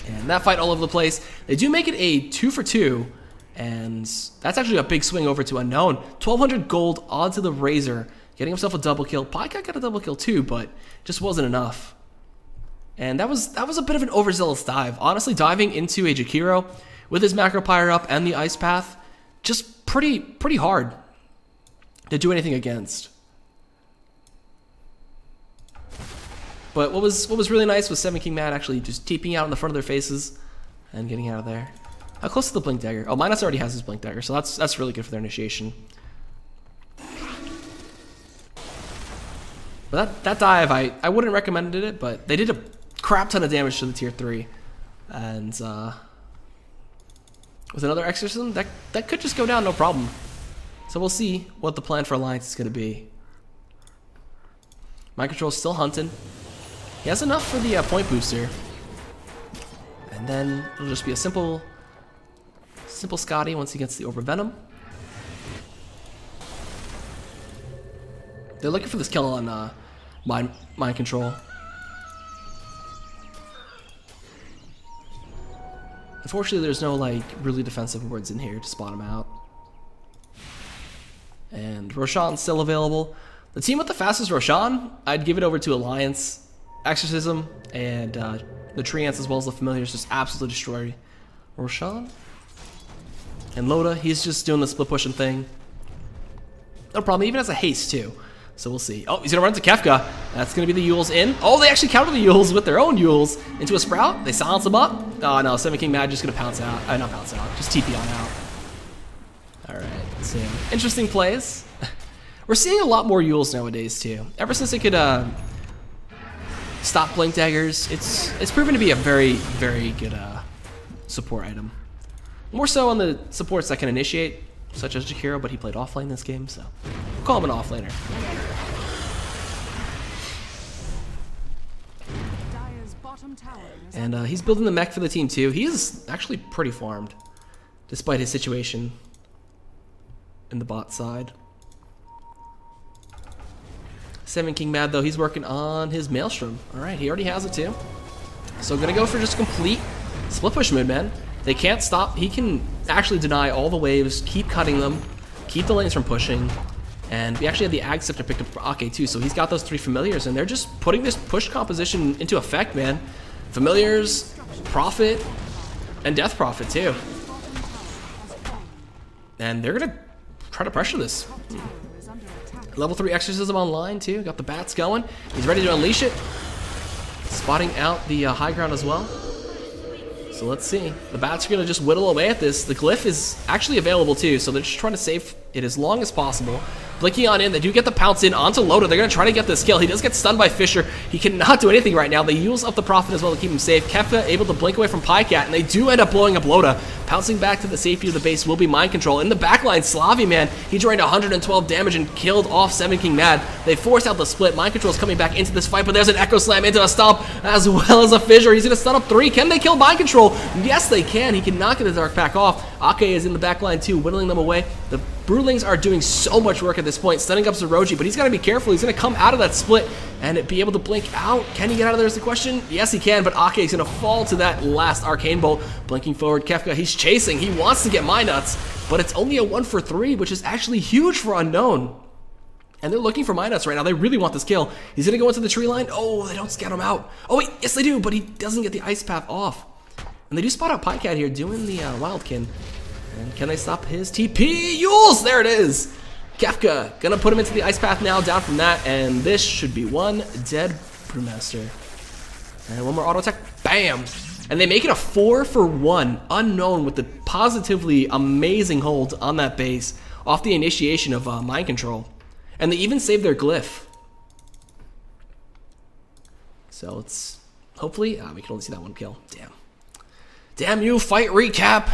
And that fight all over the place. They do make it a 2-for-2. And that's actually a big swing over to Unknown. 1,200 gold onto the Razor, getting himself a double kill. Pycat got a double kill too, but just wasn't enough. And that was a bit of an overzealous dive. Honestly, diving into a Jakiro with his Macro Pyre up and the Ice Path, just pretty hard to do anything against. But what was really nice was Seven King Mad actually just TPing out in the front of their faces and getting out of there. How close to the Blink Dagger? Oh, Minus already has his Blink Dagger, so that's really good for their initiation. But that dive, I wouldn't recommend it, but they did a crap ton of damage to the tier 3. And with another Exorcism, that could just go down no problem. So we'll see what the plan for Alliance is going to be. Mind Control is still hunting. He has enough for the point booster. And then it'll just be a simple Scotty once he gets the Orb of Venom. They're looking for this kill on Mind Control. Unfortunately, there's no like really defensive wards in here to spot him out. And Roshan's still available. The team with the fastest Roshan, I'd give it over to Alliance. Exorcism and the Treants as well as the Familiars just absolutely destroyed Roshan. And Loda, he's just doing the split pushing thing. No problem, he even has a haste too. So we'll see. Oh, he's gonna run to Kefka. That's gonna be the Yules in. Oh, they actually counter the Yules with their own Yules into a Sprout. They silence him up. Oh no, Seven King Mad just gonna pounce out. Not pounce out, just TP on out. Alright, so interesting plays. We're seeing a lot more Yules nowadays too. Ever since it could stop blink daggers, it's proven to be a very, very good support item. More so on the supports that can initiate, such as Jakiro, but he played offlane this game, so we'll call him an offlaner. And he's building the mech for the team too. He is actually pretty farmed, despite his situation in the bot side. Seven King mad though, he's working on his Maelstrom. Alright, he already has it too. So gonna go for just complete split push mid, man. They can't stop. He can actually deny all the waves, keep cutting them, keep the lanes from pushing. And we actually had the Ag Scepter picked up for Ake too, so he's got those 3 familiars, and they're just putting this push composition into effect, man. Familiars, Prophet, and Death Prophet too. And they're gonna try to pressure this. Level 3 Exorcism online too, got the bats going. He's ready to unleash it. Spotting out the high ground as well. So let's see. The bats are gonna just whittle away at this. The glyph is actually available too, so they're just trying to save it as long as possible. Blinking on in, they do get the pounce in onto Loda. They're gonna try to get this kill. He does get stunned by Fisher. He cannot do anything right now. They use up the Prophet as well to keep him safe. Kefka able to blink away from Pycat, and they do end up blowing up Loda. Pouncing back to the safety of the base will be mind control. In the backline, Slavi, man, he drained 112 damage and killed off Seven King Mad. They forced out the split. Mind control is coming back into this fight, but there's an Echo Slam into a stomp as well as a Fissure. He's gonna stun up 3. Can they kill mind control? Yes, they can. He cannot get the Dark Pack off. Ake is in the backline too, whittling them away. The Brewlings are doing so much work at this point, stunning up Zeroji, but he's got to be careful. He's going to come out of that split and be able to blink out. Can he get out of there is the question? Yes, he can, but Ake is going to fall to that last Arcane Bolt. Blinking forward, Kefka, he's chasing. He wants to get My Nuts, but it's only a 1 for 3, which is actually huge for Unknown. And they're looking for My Nuts right now. They really want this kill. He's going to go into the tree line. Oh, they don't scout him out. Oh, wait, yes, they do, but he doesn't get the Ice Path off. And they do spot out Pycat here doing the Wildkin. And can they stop his TP? Yules! There it is! Kefka gonna put him into the Ice Path now, down from that, and this should be one dead Brewmaster. And one more auto attack. Bam! And they make it a 4 for 1. Unknown with the positively amazing hold on that base off the initiation of Mind Control. And they even saved their glyph. So it's hopefully... we can only see that one kill. Damn. Damn you, fight recap!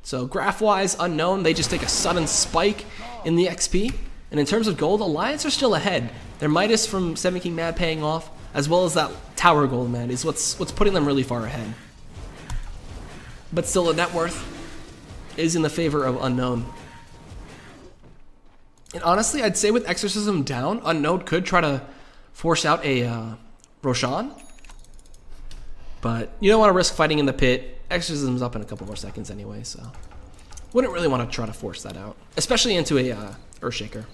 So graph-wise, Unknown, they just take a sudden spike in the XP. And in terms of gold, Alliance are still ahead. Their Midas from Seven King Mad paying off, as well as that Tower Gold, man, is what's putting them really far ahead. But still, the net worth is in the favor of Unknown. And honestly, I'd say with Exorcism down, Unknown could try to force out a Roshan. But you don't want to risk fighting in the pit. Exorcism's up in a couple more seconds anyway, so wouldn't really want to try to force that out, especially into a Earthshaker.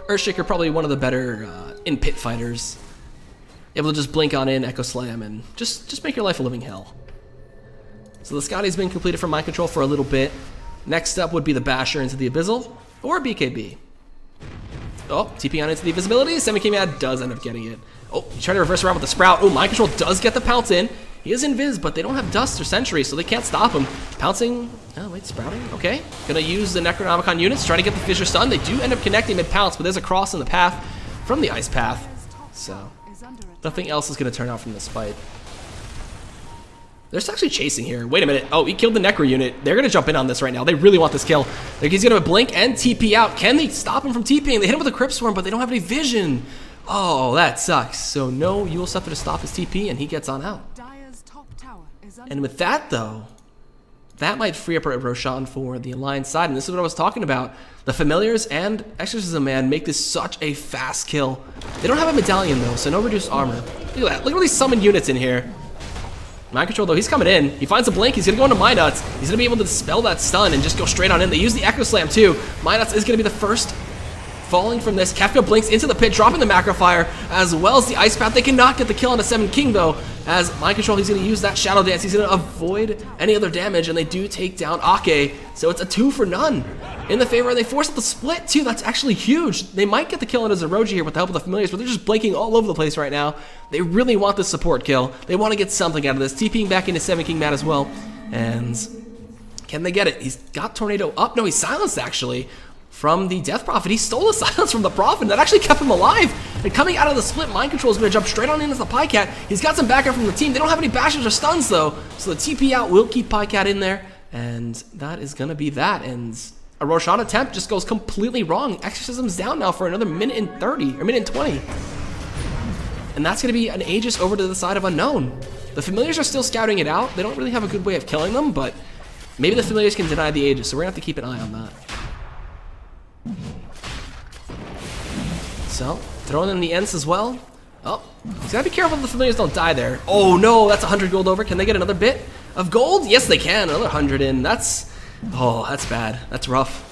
Earthshaker probably one of the better in pit fighters, able to just blink on in, Echo Slam, and just make your life a living hell. So the Scotty's been completed for Mind Control for a little bit. Next up would be the Basher into the Abyssal or BKB. Oh, TP on into the Invisibility. Seven King Mad does end up getting it. Oh, he's trying to reverse around with the Sprout. Oh, Mind Control does get the pounce in. He is invis, but they don't have Dust or Sentry, so they can't stop him. Pouncing. Oh, wait, Sprouting. Okay. Gonna use the Necronomicon units, trying to get the Fissure stun. They do end up connecting mid-pounce, but there's a cross in the path from the Ice Path. So, nothing else is gonna turn out from this fight. They're actually chasing here. Wait a minute. Oh, he killed the Necro unit. They're gonna jump in on this right now. They really want this kill. He's gonna blink and TP out. Can they stop him from TPing? They hit him with a Crypt Swarm, but they don't have any vision. Oh, that sucks. So no Yule Scepter to stop his TP, and he gets on out. And with that, though, that might free up a Roshan for the Alliance side. And this is what I was talking about. The Familiars and Exorcism Man make this such a fast kill. They don't have a medallion, though, so no reduced armor. Look at that. Look at all these summoned units in here. Mind Control, though, he's coming in. He finds a blink. He's going to go into My Nuts. He's going to be able to dispel that stun and just go straight on in. They use the Echo Slam, too. My Nuts is going to be the first falling from this. Kefka blinks into the pit, dropping the Macro Fire, as well as the Ice Path. They cannot get the kill on a Seven King, though. As Mind Control, he's going to use that Shadow Dance. He's going to avoid any other damage, and they do take down Ake. So it's a 2 for none in the favor. They force the split, too. That's actually huge. They might get the kill on a Zeroji here with the help of the Familiars, but they're just blinking all over the place right now. They really want this support kill. They want to get something out of this. TPing back into Seven King Mad as well. And Can they get it? He's got Tornado up. No, he's silenced, actually, from the Death Prophet. He stole the silence from the Prophet. That actually kept him alive. And coming out of the split, Mind Control is going to jump straight on into the Pycat. He's got some backup from the team. They don't have any bashes or stuns, though. So the TP out will keep Pycat in there. And that is going to be that. And a Roshan attempt just goes completely wrong. Exorcism's down now for another minute and 30, or minute and 20. And that's going to be an Aegis over to the side of Unknown. The Familiars are still scouting it out. They don't really have a good way of killing them, but maybe the Familiars can deny the Aegis, so we're going to have to keep an eye on that. So, throwing in the Ents as well. Oh, he's got to be careful the Familiars don't die there. Oh no, that's 100 gold over. Can they get another bit of gold? Yes, they can. Another 100 in. That's bad. That's rough.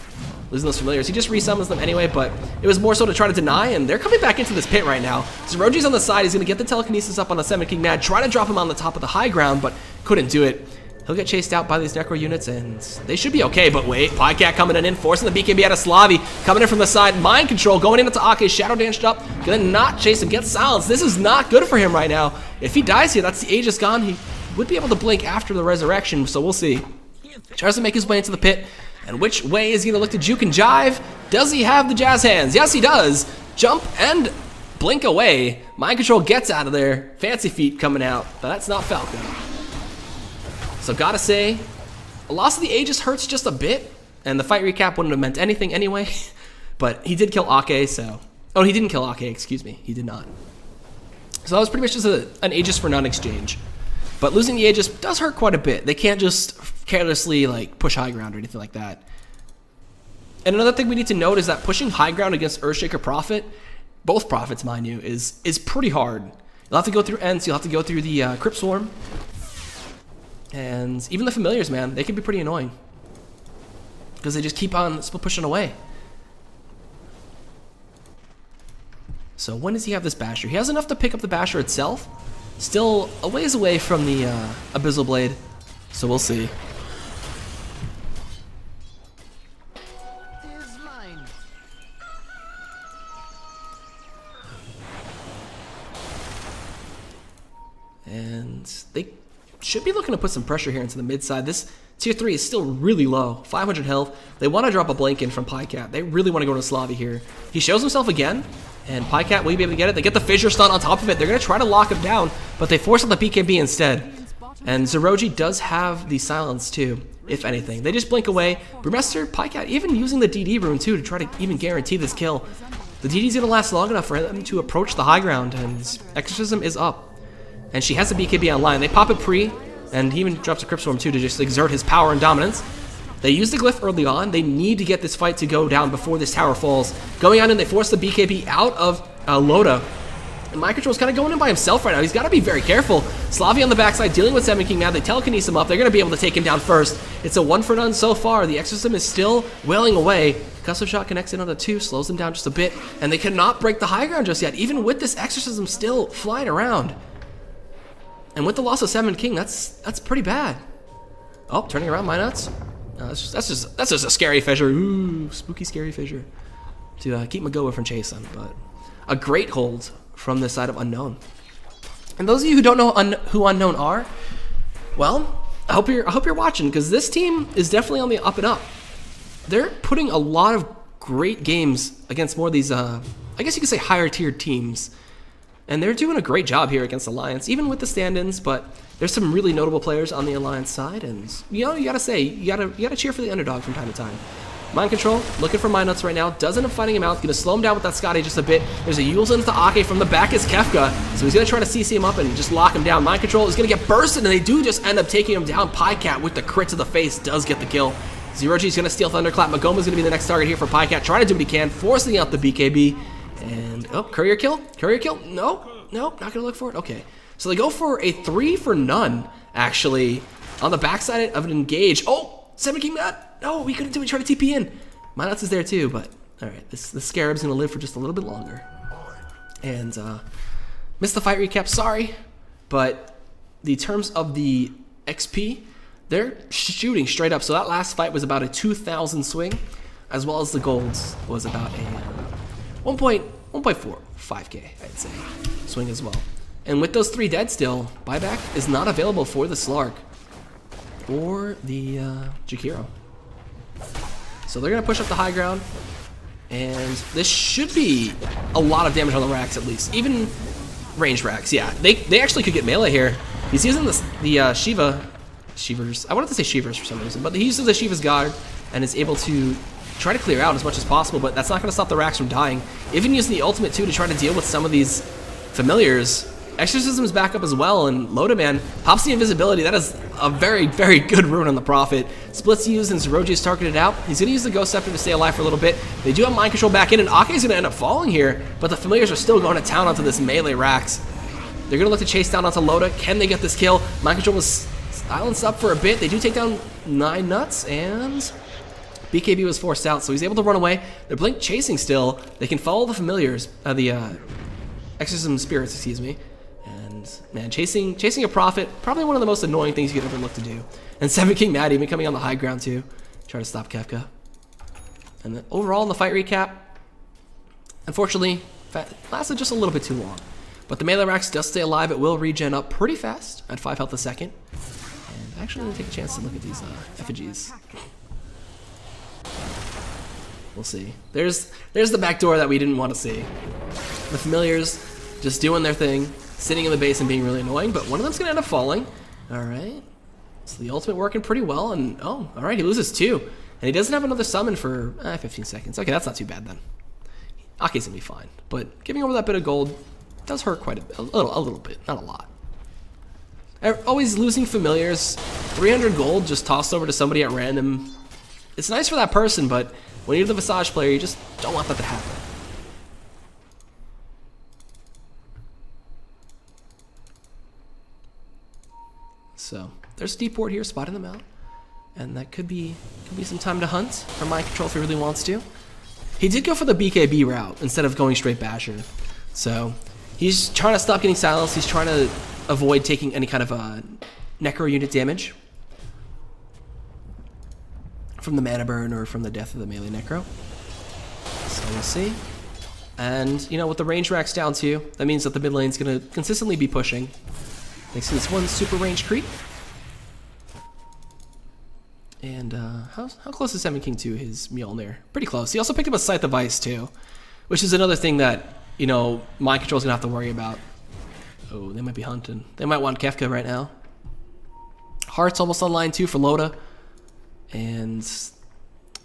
Losing those Familiars. He just resummons them anyway, but it was more so to try to deny, and they're coming back into this pit right now. Zeroji's on the side. He's going to get the telekinesis up on the Seven King Mad, try to drop him on the top of the high ground, but couldn't do it. He'll get chased out by these Necro units, and they should be okay, but wait. Pycat coming in, forcing the BKB out of Slavi, coming in from the side. Mind Control going into Ake, Shadow Danced up, gonna not chase him, get silenced. This is not good for him right now. If he dies here, that's the Aegis gone. He would be able to blink after the resurrection, so we'll see. Tries to make his way into the pit, and which way is he gonna look to juke and jive? Does he have the jazz hands? Yes, he does. Jump and blink away. Mind Control gets out of there. Fancy feet coming out, but that's not Falco. So gotta say, a loss of the Aegis hurts just a bit, and the fight recap wouldn't have meant anything anyway, but he did kill Ake, so... Oh, he didn't kill Ake, excuse me. He did not. So that was pretty much just an Aegis for none exchange. But losing the Aegis does hurt quite a bit. They can't just carelessly like push high ground or anything like that. And another thing we need to note is that pushing high ground against Earthshaker Prophet, both Prophets mind you, is pretty hard. You'll have to go through Ents, you'll have to go through the Crypt Swarm. And even the Familiars, man, they can be pretty annoying. Because they just keep on pushing away. So when does he have this Basher? He has enough to pick up the Basher itself. Still a ways away from the Abyssal Blade. So we'll see. And they should be looking to put some pressure here into the mid side. This tier 3 is still really low, 500 health. They want to drop a blank in from Pycat. They really want to go to Slavi here. He shows himself again, and Pycat will be able to get it. They get the Fissure Stun on top of it. They're going to try to lock him down, but they force out the BKB instead. And Zeroji does have the silence too, if anything. They just blink away. Brewmaster, Pycat, even using the DD rune too to try to even guarantee this kill. The DD's going to last long enough for them to approach the high ground, and Exorcism is up. And she has the BKB online. They pop it pre, and he even drops a Crypt Swarm too to just exert his power and dominance. They use the Glyph early on. They need to get this fight to go down before this tower falls. Going on in, they force the BKB out of Loda. And Mind Control's kind of going in by himself right now. He's got to be very careful. Slavi on the backside dealing with Seven King now. They telekinesis him up. They're going to be able to take him down first. It's a 1 for none so far. The Exorcism is still wailing away. Custom Shot connects in on the 2, slows them down just a bit. And they cannot break the high ground just yet, even with this Exorcism still flying around. And with the loss of Seven King, that's pretty bad. Oh, turning around, my nuts. That's just a scary fissure. Ooh, spooky scary fissure to keep Magoa from chasing. But a great hold from this side of Unknown. And those of you who don't know who Unknown are, well, I hope you're watching, because this team is definitely on the up and up. They're putting a lot of great games against more of these, I guess you could say higher tiered teams. And they're doing a great job here against Alliance, even with the stand-ins, but there's some really notable players on the Alliance side, and you know, you gotta cheer for the underdog from time to time. Mind Control, looking for Mind Nuts right now, does end up finding him out, gonna slow him down with that Scotty just a bit. There's a Yules into Ake from the back is Kefka, so he's gonna try to CC him up and just lock him down. Mind Control is gonna get bursted, and they do just end up taking him down. Pycat with the crit to the face does get the kill. Zeroji's gonna steal Thunderclap. Magoma's gonna be the next target here for Pycat, trying to do what he can, forcing out the BKB. And, oh, courier kill? Courier kill? No, not gonna look for it? Okay. So they go for a 3 for none, actually, on the backside of an engage. Oh, Seven King Mad! No, we couldn't do it, try to TP in. My Nuts is there too, but, alright, this Scarab's gonna live for just a little bit longer. And, missed the fight recap, sorry. But, the terms of the XP, they're shooting straight up. So that last fight was about a 2,000 swing, as well as the golds was about a 1.45k, I'd say, swing as well. And with those 3 dead still, buyback is not available for the Slark. or the Jakiro. So they're going to push up the high ground. And this should be a lot of damage on the racks at least. Even ranged racks, yeah. They actually could get melee here. He's using the Shiva. Shivers. I wanted to say Shivers for some reason, but he uses the Shiva's guard and is able to try to clear out as much as possible, but that's not going to stop the racks from dying. Even using the ultimate too to try to deal with some of these familiars. Exorcism's back up as well, and Loda, man, pops the invisibility. That is a very, very good rune on the Prophet. Splits used and Zeroji is targeted out. He's going to use the Ghost Scepter to stay alive for a little bit. They do have mind control back in, and Ake's going to end up falling here, but the familiars are still going to town onto this melee racks. They're going to look to chase down onto Loda. Can they get this kill? Mind control was silenced up for a bit. They do take down 9 nuts, and BKB was forced out, so he's able to run away. They're Blink chasing still. They can follow the familiars, the Exorcism Spirits, excuse me. And man, chasing a Prophet, probably one of the most annoying things you could ever look to do. And Seven King Mad even coming on the high ground too, try to stop Kefka. And then overall in the fight recap, unfortunately, lasted just a little bit too long. But the melee racks does stay alive. It will regen up pretty fast at 5 health a second. And actually, let me take a chance to look at these effigies. We'll see. There's the back door that we didn't want to see. The familiars just doing their thing, sitting in the base and being really annoying, but one of them's going to end up falling. All right. So the ultimate working pretty well, and oh, all right, he loses 2. And he doesn't have another summon for 15 seconds. Okay, that's not too bad then. Ake's going to be fine, but giving over that bit of gold does hurt quite a little bit, not a lot. Always losing familiars, 300 gold just tossed over to somebody at random. It's nice for that person, but when you're the Visage player, you just don't want that to happen. So there's Deep Ward here, spotting them out, and that could be some time to hunt for mind control if he really wants to. He did go for the BKB route instead of going straight Basher, so he's trying to stop getting silenced. He's trying to avoid taking any kind of necro unit damage from the mana burn or from the death of the melee necro. So we'll see. And you know, with the range racks down too, that means that the mid lane's gonna consistently be pushing. Thanks to this one super range creep. And how close is Seven King to his Mjolnir? Pretty close. He also picked up a Scythe of Ice too, which is another thing that, you know, mind control's gonna have to worry about. Oh, they might be hunting. They might want Kefka right now. Heart's almost online too for Loda. And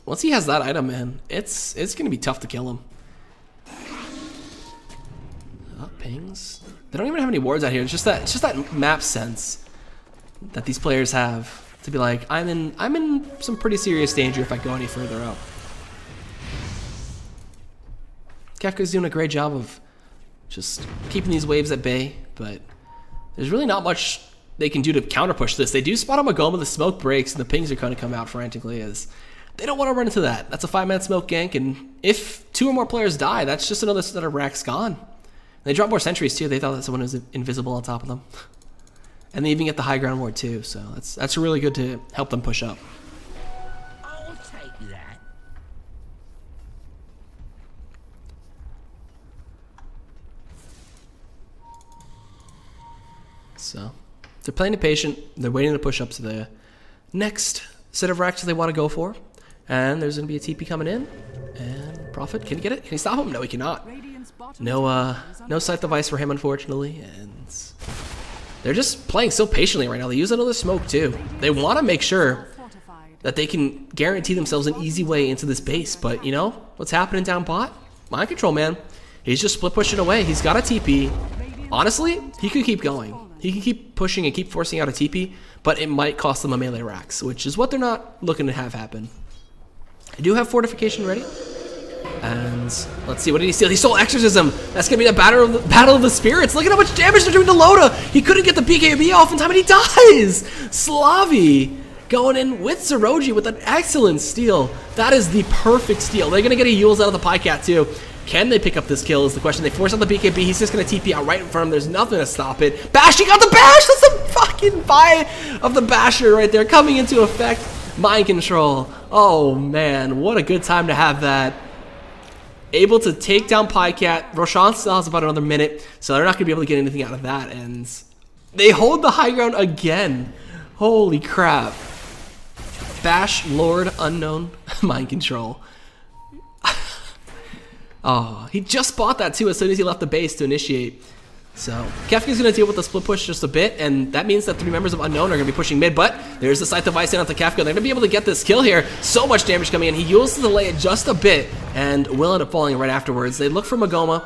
once he has that item, man, it's gonna be tough to kill him. Oh, pings. They don't even have any wards out here. It's just that map sense that these players have to be like, I'm in some pretty serious danger if I go any further up. Kefka's doing a great job of just keeping these waves at bay, but there's really not much they can do to counter push this. They do spot on Magoma, the smoke breaks, and the pings are going to come out frantically as they don't want to run into that. That's a 5-man smoke gank, and if 2 or more players die, that's just another set of racks gone. They drop more sentries too. They thought that someone was invisible on top of them. And they even get the high ground ward too, so that's really good to help them push up. I'll take that. So they're playing it patient. They're waiting to push up to the next set of racks they want to go for. And there's going to be a TP coming in. And Prophet, can he get it? Can he stop him? No, he cannot. No Scythe device for him, unfortunately. And they're just playing so patiently right now. They use another smoke too. They want to make sure that they can guarantee themselves an easy way into this base. But you know what's happening down bot? Mind control, man. He's just split pushing away. He's got a TP. Honestly, he could keep going. He can keep pushing and keep forcing out a TP, but it might cost them a melee racks, which is what they're not looking to have happen. I do have fortification ready. And let's see, what did he steal? He stole Exorcism. That's gonna be the battle of the spirits. Look at how much damage they're doing to Loda. He couldn't get the BKB off in time and he dies. Slavi going in with Zeroji with an excellent steal. That is the perfect steal. They're gonna get a Yules out of the Pycat too. Can they pick up this kill is the question. They force out the BKB. He's just gonna TP out right in front of him. There's nothing to stop it. Bash, he got the bash. That's the fucking buy of the basher right there coming into effect. Mind control. Oh man, what a good time to have that. Able to take down Pycat. Roshan still has about another minute, so they're not going to be able to get anything out of that. And they hold the high ground again. Holy crap. Bash Lord Unknown Mind Control. Oh, he just bought that too as soon as he left the base to initiate. So Kefka's going to deal with the split push just a bit, and that means that 3 members of Unknown are going to be pushing mid, but there's the Scythe of Ice in onto Kefka. They're going to be able to get this kill here. So much damage coming in. He uses the delay just a bit, and will end up falling right afterwards. They look for Magoma,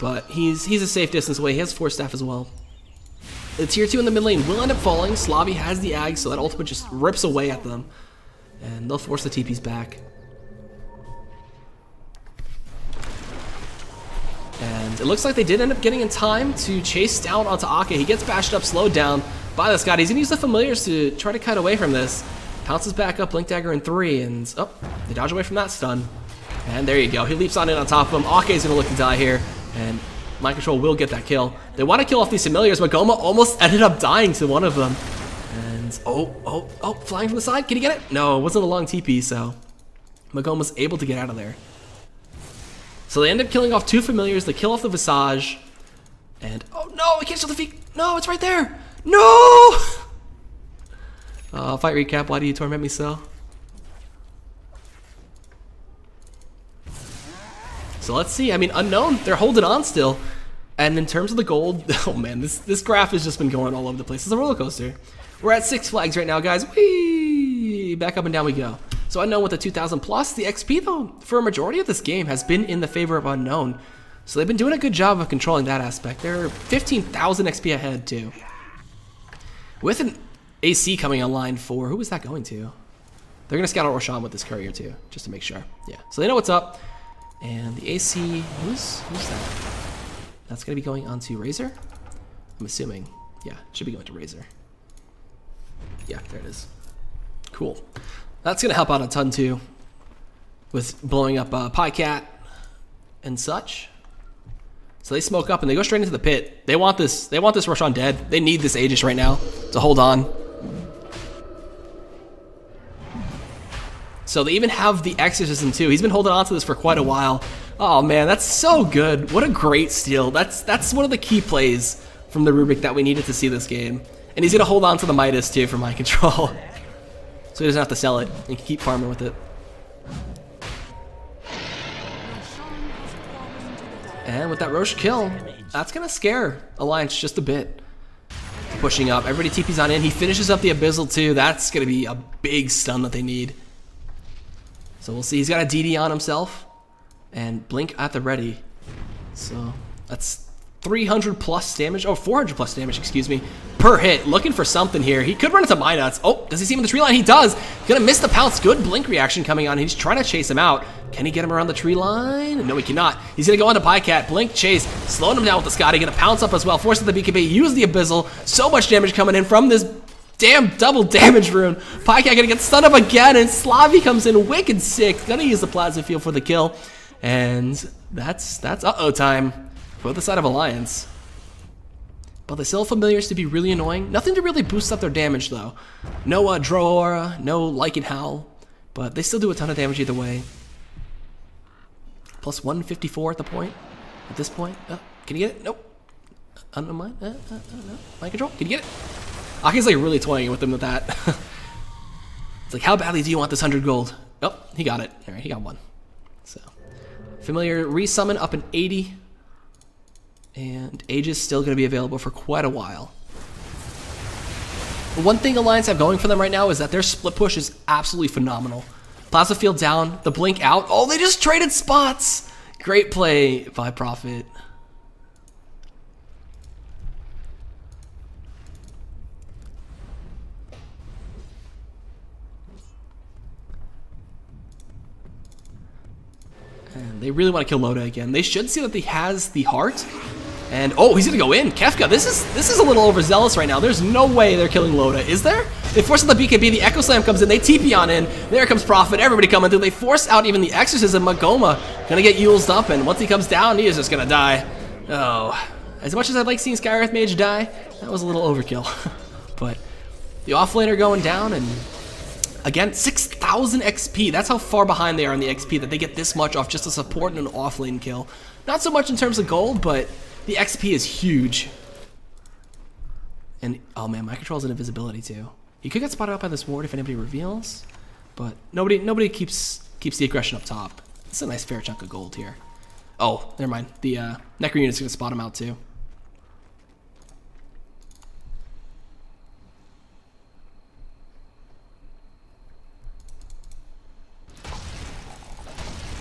but he's a safe distance away. He has Force Staff as well. The tier 2 in the mid lane will end up falling. Slavi has the Ag, so that ultimate just rips away at them, and they'll force the TPs back. And it looks like they did end up getting in time to chase down onto Ake. He gets bashed up, slowed down by the Scott. He's going to use the familiars to try to cut away from this. Pounces back up, Blink Dagger in 3, and oh, they dodge away from that stun. And there you go. He leaps on in on top of him. Ake's going to look to die here, and Mind Control will get that kill. They want to kill off these familiars. Magoma almost ended up dying to one of them. And oh, flying from the side. Can he get it? No, it wasn't a long TP, so Magoma's able to get out of there. So they end up killing off 2 familiars, they kill off the Visage, and oh no, I can't steal the feet. No, it's right there. No! Fight recap, why do you torment me so? So let's see, I mean, Unknown, they're holding on still. And in terms of the gold, oh man, this graph has just been going all over the place. It's a roller coaster. We're at 6 flags right now, guys. Whee! Back up and down we go. So Unknown with the 2,000 plus. The XP, though, for a majority of this game has been in the favor of Unknown. So they've been doing a good job of controlling that aspect. They're 15,000 XP ahead, too. With an AC coming online for... Who is that going to? They're going to scout out Roshan with this courier, too, just to make sure. Yeah, so they know what's up. And the AC... Who's that? That's going to be going on to Razor? I'm assuming. Yeah, should be going to Razor. Yeah, there it is. Cool. That's going to help out a ton, too, with blowing up Pycat and such. So they smoke up and they go straight into the pit. They want this Roshan dead. They need this Aegis right now to hold on. So they even have the Exorcism, too. He's been holding on to this for quite a while. Oh, man, that's so good. What a great steal. That's one of the key plays from the Rubik that we needed to see this game. And he's going to hold on to the Midas, too, for Mind Control. So he doesn't have to sell it. He can keep farming with it. And with that Roche kill, that's going to scare Alliance just a bit. Pushing up. Everybody TP's on in. He finishes up the Abyssal, too. That's going to be a big stun that they need. So we'll see. He's got a DD on himself. And Blink at the ready. So that's 300 plus damage. Oh, 400 plus damage, excuse me, per hit. Looking for something here. He could run into Minuts. Oh, does he see him in the tree line? He does. Gonna miss the pounce. Good Blink reaction coming on. He's trying to chase him out. Can he get him around the tree line? No, he cannot. He's gonna go on to Pycat. Blink chase. Slowing him down with the Scotty. Gonna pounce up as well. Forcing the BKB. Use the Abyssal. So much damage coming in from this damn double damage rune. Pycat gonna get stunned up again, and Slavi comes in wicked sick. Gonna use the Plasma Field for the kill. And that's uh-oh time for the side of Alliance. But they still have familiars to be really annoying. Nothing to really boost up their damage, though. No Droaura, no Lycan Howl, but they still do a ton of damage either way. Plus 154 at the point. At this point. Can you get it? Nope. No. Mind Control? Can you get it? Aki's like really toying with him with that. It's like, how badly do you want this 100 gold? Oh, he got it. Alright, he got one. So, familiar resummon up in 80. And Aegis still going to be available for quite a while. One thing Alliance have going for them right now is that their split push is absolutely phenomenal. Plasma Field down, the Blink out. Oh, they just traded spots! Great play by Prophet. And they really want to kill Loda again. They should see that he has the heart. And oh, he's gonna go in. Kefka, this is a little overzealous right now. There's no way they're killing Loda, is there? They force out the BKB, the Echo Slam comes in, they TP on in. There comes Prophet, everybody coming through. They force out even the Exorcism. Magoma gonna get Yule's up, and once he comes down, he is just gonna die. Oh, as much as I'd like seeing Skywrath Mage die, that was a little overkill. But the offlaner going down, and again, 6,000 XP. That's how far behind they are on the XP that they get this much off just a support and an offlane kill. Not so much in terms of gold, but the XP is huge. And, oh man, Mind Control's an invisibility too. He could get spotted out by this ward if anybody reveals. But nobody keeps the aggression up top. It's a nice fair chunk of gold here. Oh, never mind. The Necro unit's gonna spot him out too.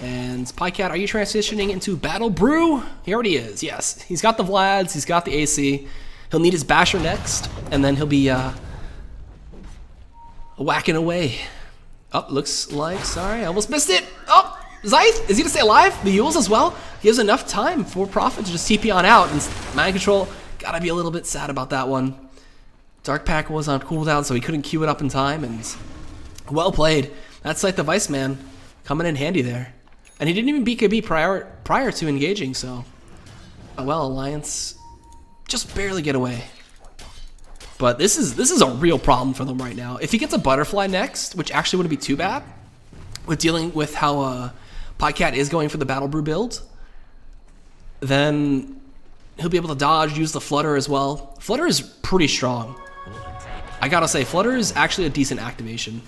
And Pycat, are you transitioning into Battle Brew? He already is, yes. He's got the Vlads, he's got the AC. He'll need his Basher next, and then he'll be whacking away. Oh, looks like, sorry, I almost missed it. Oh, Zyth, is he gonna stay alive? The Yules as well? He has enough time for Prophet to just TP on out, and Mind Control, gotta be a little bit sad about that one. Dark Pack was on cooldown, so he couldn't queue it up in time, and well played. That's like the Vice Man coming in handy there. And he didn't even BKB prior to engaging, so well, Alliance just barely get away. But this is a real problem for them right now. If he gets a Butterfly next, which actually wouldn't be too bad, with dealing with how Pycat is going for the Battle Brew build, then he'll be able to dodge, use the Flutter as well. Flutter is pretty strong. I gotta say, Flutter is actually a decent activation.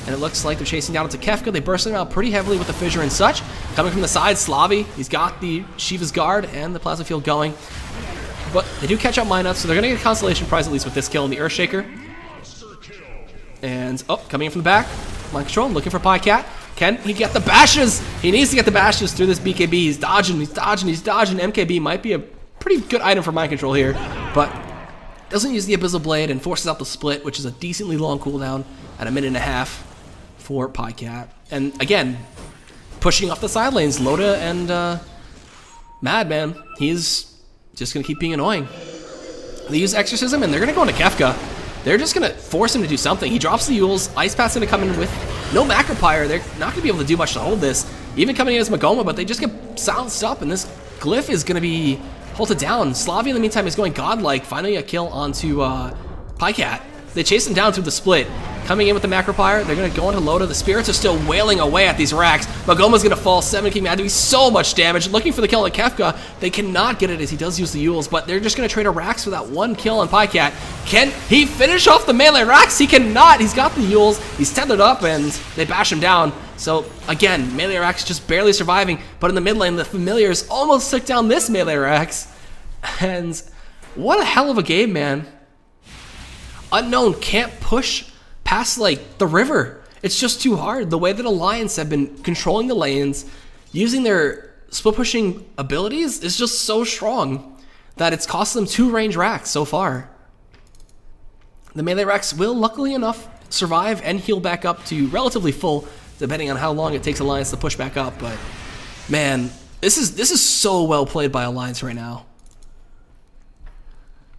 And it looks like they're chasing down into Kefka. They burst him out pretty heavily with the Fissure and such. Coming from the side, Slavi. He's got the Shiva's Guard and the Plasma Field going. But they do catch up Minus, so they're going to get a consolation prize at least with this kill in the Earthshaker. And, oh, coming in from the back. Mind Control, looking for Pycat. Can he get the bashes? He needs to get the bashes through this BKB. He's dodging, he's dodging, he's dodging. MKB might be a pretty good item for Mind Control here. But doesn't use the Abyssal Blade and forces out the split, which is a decently long cooldown at 1.5 minutes for Pycat. And again, pushing off the side lanes, Loda and Madman, he's just going to keep being annoying. They use Exorcism, and they're going to go into Kefka. They're just going to force him to do something. He drops the Yules, Ice Path's going to come in with no Macropyre. They're not going to be able to do much to hold this. Even coming in as Magoma, but they just get silenced up, and this Glyph is going to be halted down. Slavi, in the meantime, is going godlike, finding a kill onto Pycat. They chase him down through the split. Coming in with the Macropyre, they're going to go into Loda. The Spirits are still wailing away at these racks. Magoma's going to fall. 7 King Mad doing so much damage. Looking for the kill on Kefka. They cannot get it as he does use the Yules, but they're just going to trade a racks for that one kill on Pycat. Can he finish off the melee racks? He cannot. He's got the Yules. He's tethered up, and they bash him down. So, again, melee racks just barely surviving, but in the mid lane, the Familiars almost took down this melee racks. And what a hell of a game, man. Unknown can't push past, like, the river. It's just too hard. The way that Alliance have been controlling the lanes, using their split pushing abilities, is just so strong that it's cost them 2 range racks so far. The melee racks will, luckily enough, survive and heal back up to relatively full, depending on how long it takes Alliance to push back up. But, man, this is so well played by Alliance right now.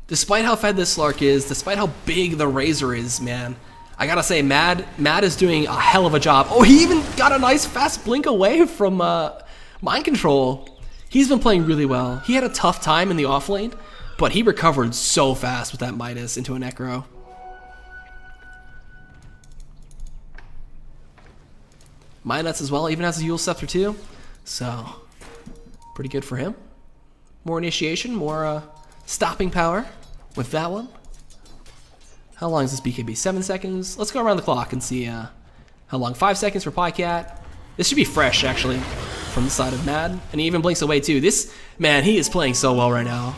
Despite how fed this Slark is, despite how big the Razor is, man, I gotta say, Mad is doing a hell of a job. Oh, he even got a nice fast blink away from Mind Control. He's been playing really well. He had a tough time in the off lane, but he recovered so fast with that Midas into a Necro. Minus as well, even has a Yule Scepter too. So, pretty good for him. More initiation, more stopping power with that one. How long is this BKB? 7 seconds? Let's go around the clock and see how long. 5 seconds for Pycat. This should be fresh, actually, from the side of Mad. And he even blinks away, too. This, man, he is playing so well right now.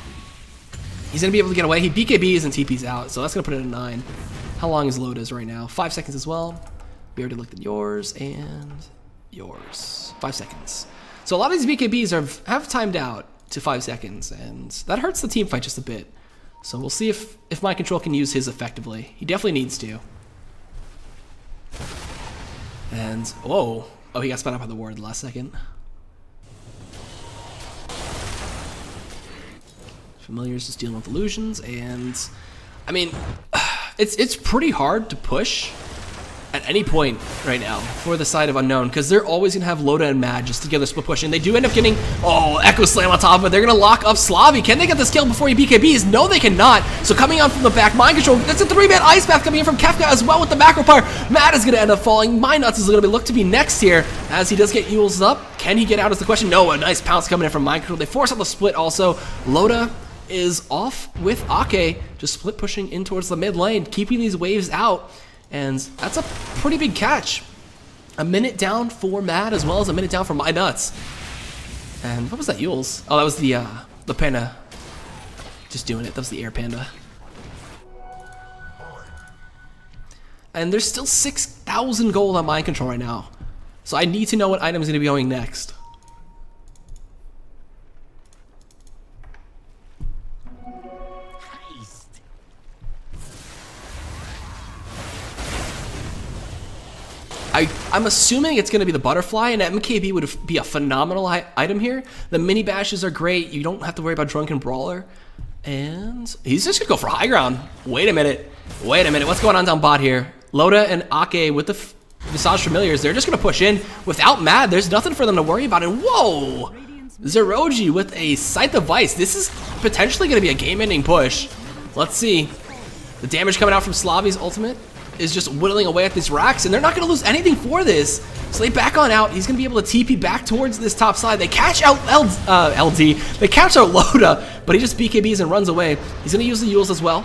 He's going to be able to get away. He BKBs and TPs out, so that's going to put it at 9. How long is Loda's right now? 5 seconds as well. We already looked at yours and yours. 5 seconds. So a lot of these BKBs have timed out to 5 seconds, and that hurts the team fight just a bit. So we'll see if Mind Control can use his effectively. He definitely needs to. And, whoa. Oh, he got spun out by the ward last second. Familiar's just dealing with illusions, and I mean, it's pretty hard to push at any point right now for the side of Unknown, because they're always gonna have Loda and Mad just together split push, and they do end up getting Echo Slam on top of it. They're gonna lock up Slavi. Can they get this kill before he BKBs? No, they cannot. So coming on from the back, Mind Control. That's a 3-man Ice Path coming in from Kefka as well with the Macropyre. Mad is gonna end up falling. Mindnuts is gonna be looked to be next here as he does get Yules up. Can he get out is the question. No, a nice pounce coming in from Mind Control. They force out the split also. Loda is off with Ake, just split pushing in towards the mid lane, keeping these waves out. And that's a pretty big catch. A minute down for Mad, as well as a minute down for My Nuts. And what was that, Yules? Oh, that was the panda. Just doing it. That was the air panda. And there's still 6,000 gold on Mind Control right now. So I need to know what item is going to be going next. I'm assuming it's going to be the butterfly, and MKB would be a phenomenal item here. The mini bashes are great. You don't have to worry about Drunken Brawler. And he's just going to go for high ground. Wait a minute. Wait a minute. What's going on down bot here? Loda and Ake with the Visage Familiars. They're just going to push in. Without Mad, there's nothing for them to worry about. And whoa! Zeroji with a Scythe of Vice. This is potentially going to be a game-ending push. Let's see. The damage coming out from Slavi's ultimate is just whittling away at these racks, and they're not going to lose anything for this. So they back on out. He's going to be able to TP back towards this top side. They catch out LD. They catch out Loda, but he just BKBs and runs away. He's going to use the Yules as well.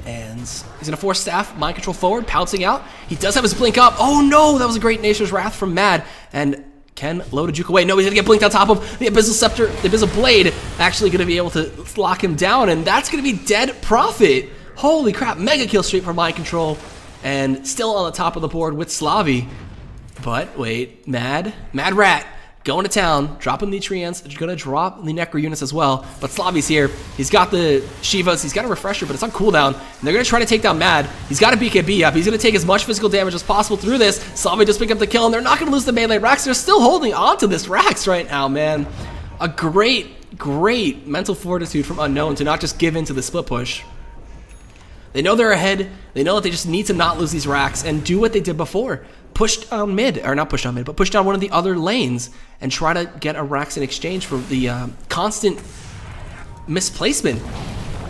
And he's going to force Staff, Mind Control forward, pouncing out. He does have his blink up. Oh no, that was a great Nature's Wrath from Mad. And can Loda juke away? No, he's going to get blinked on top of the Abyssal Scepter, the Abyssal Blade, actually going to be able to lock him down, and that's going to be dead profit. Holy crap, mega kill streak for Mind Control, and still on the top of the board with Slavi. But wait, Mad Rat going to town, dropping the Treants, going to drop the Necro units as well. But Slavi's here. He's got the Shivas, he's got a Refresher, but it's on cooldown. And they're going to try to take down Mad. He's got a BKB up. He's going to take as much physical damage as possible through this. Slavi just picked up the kill, and they're not going to lose the melee Rax. They're still holding on to this Rax right now, man. A great mental fortitude from Unknown to not just give in to the split push. They know they're ahead. They know that they just need to not lose these racks and do what they did before. Push down mid, or not push down mid, but push down one of the other lanes and try to get a racks in exchange for the constant misplacement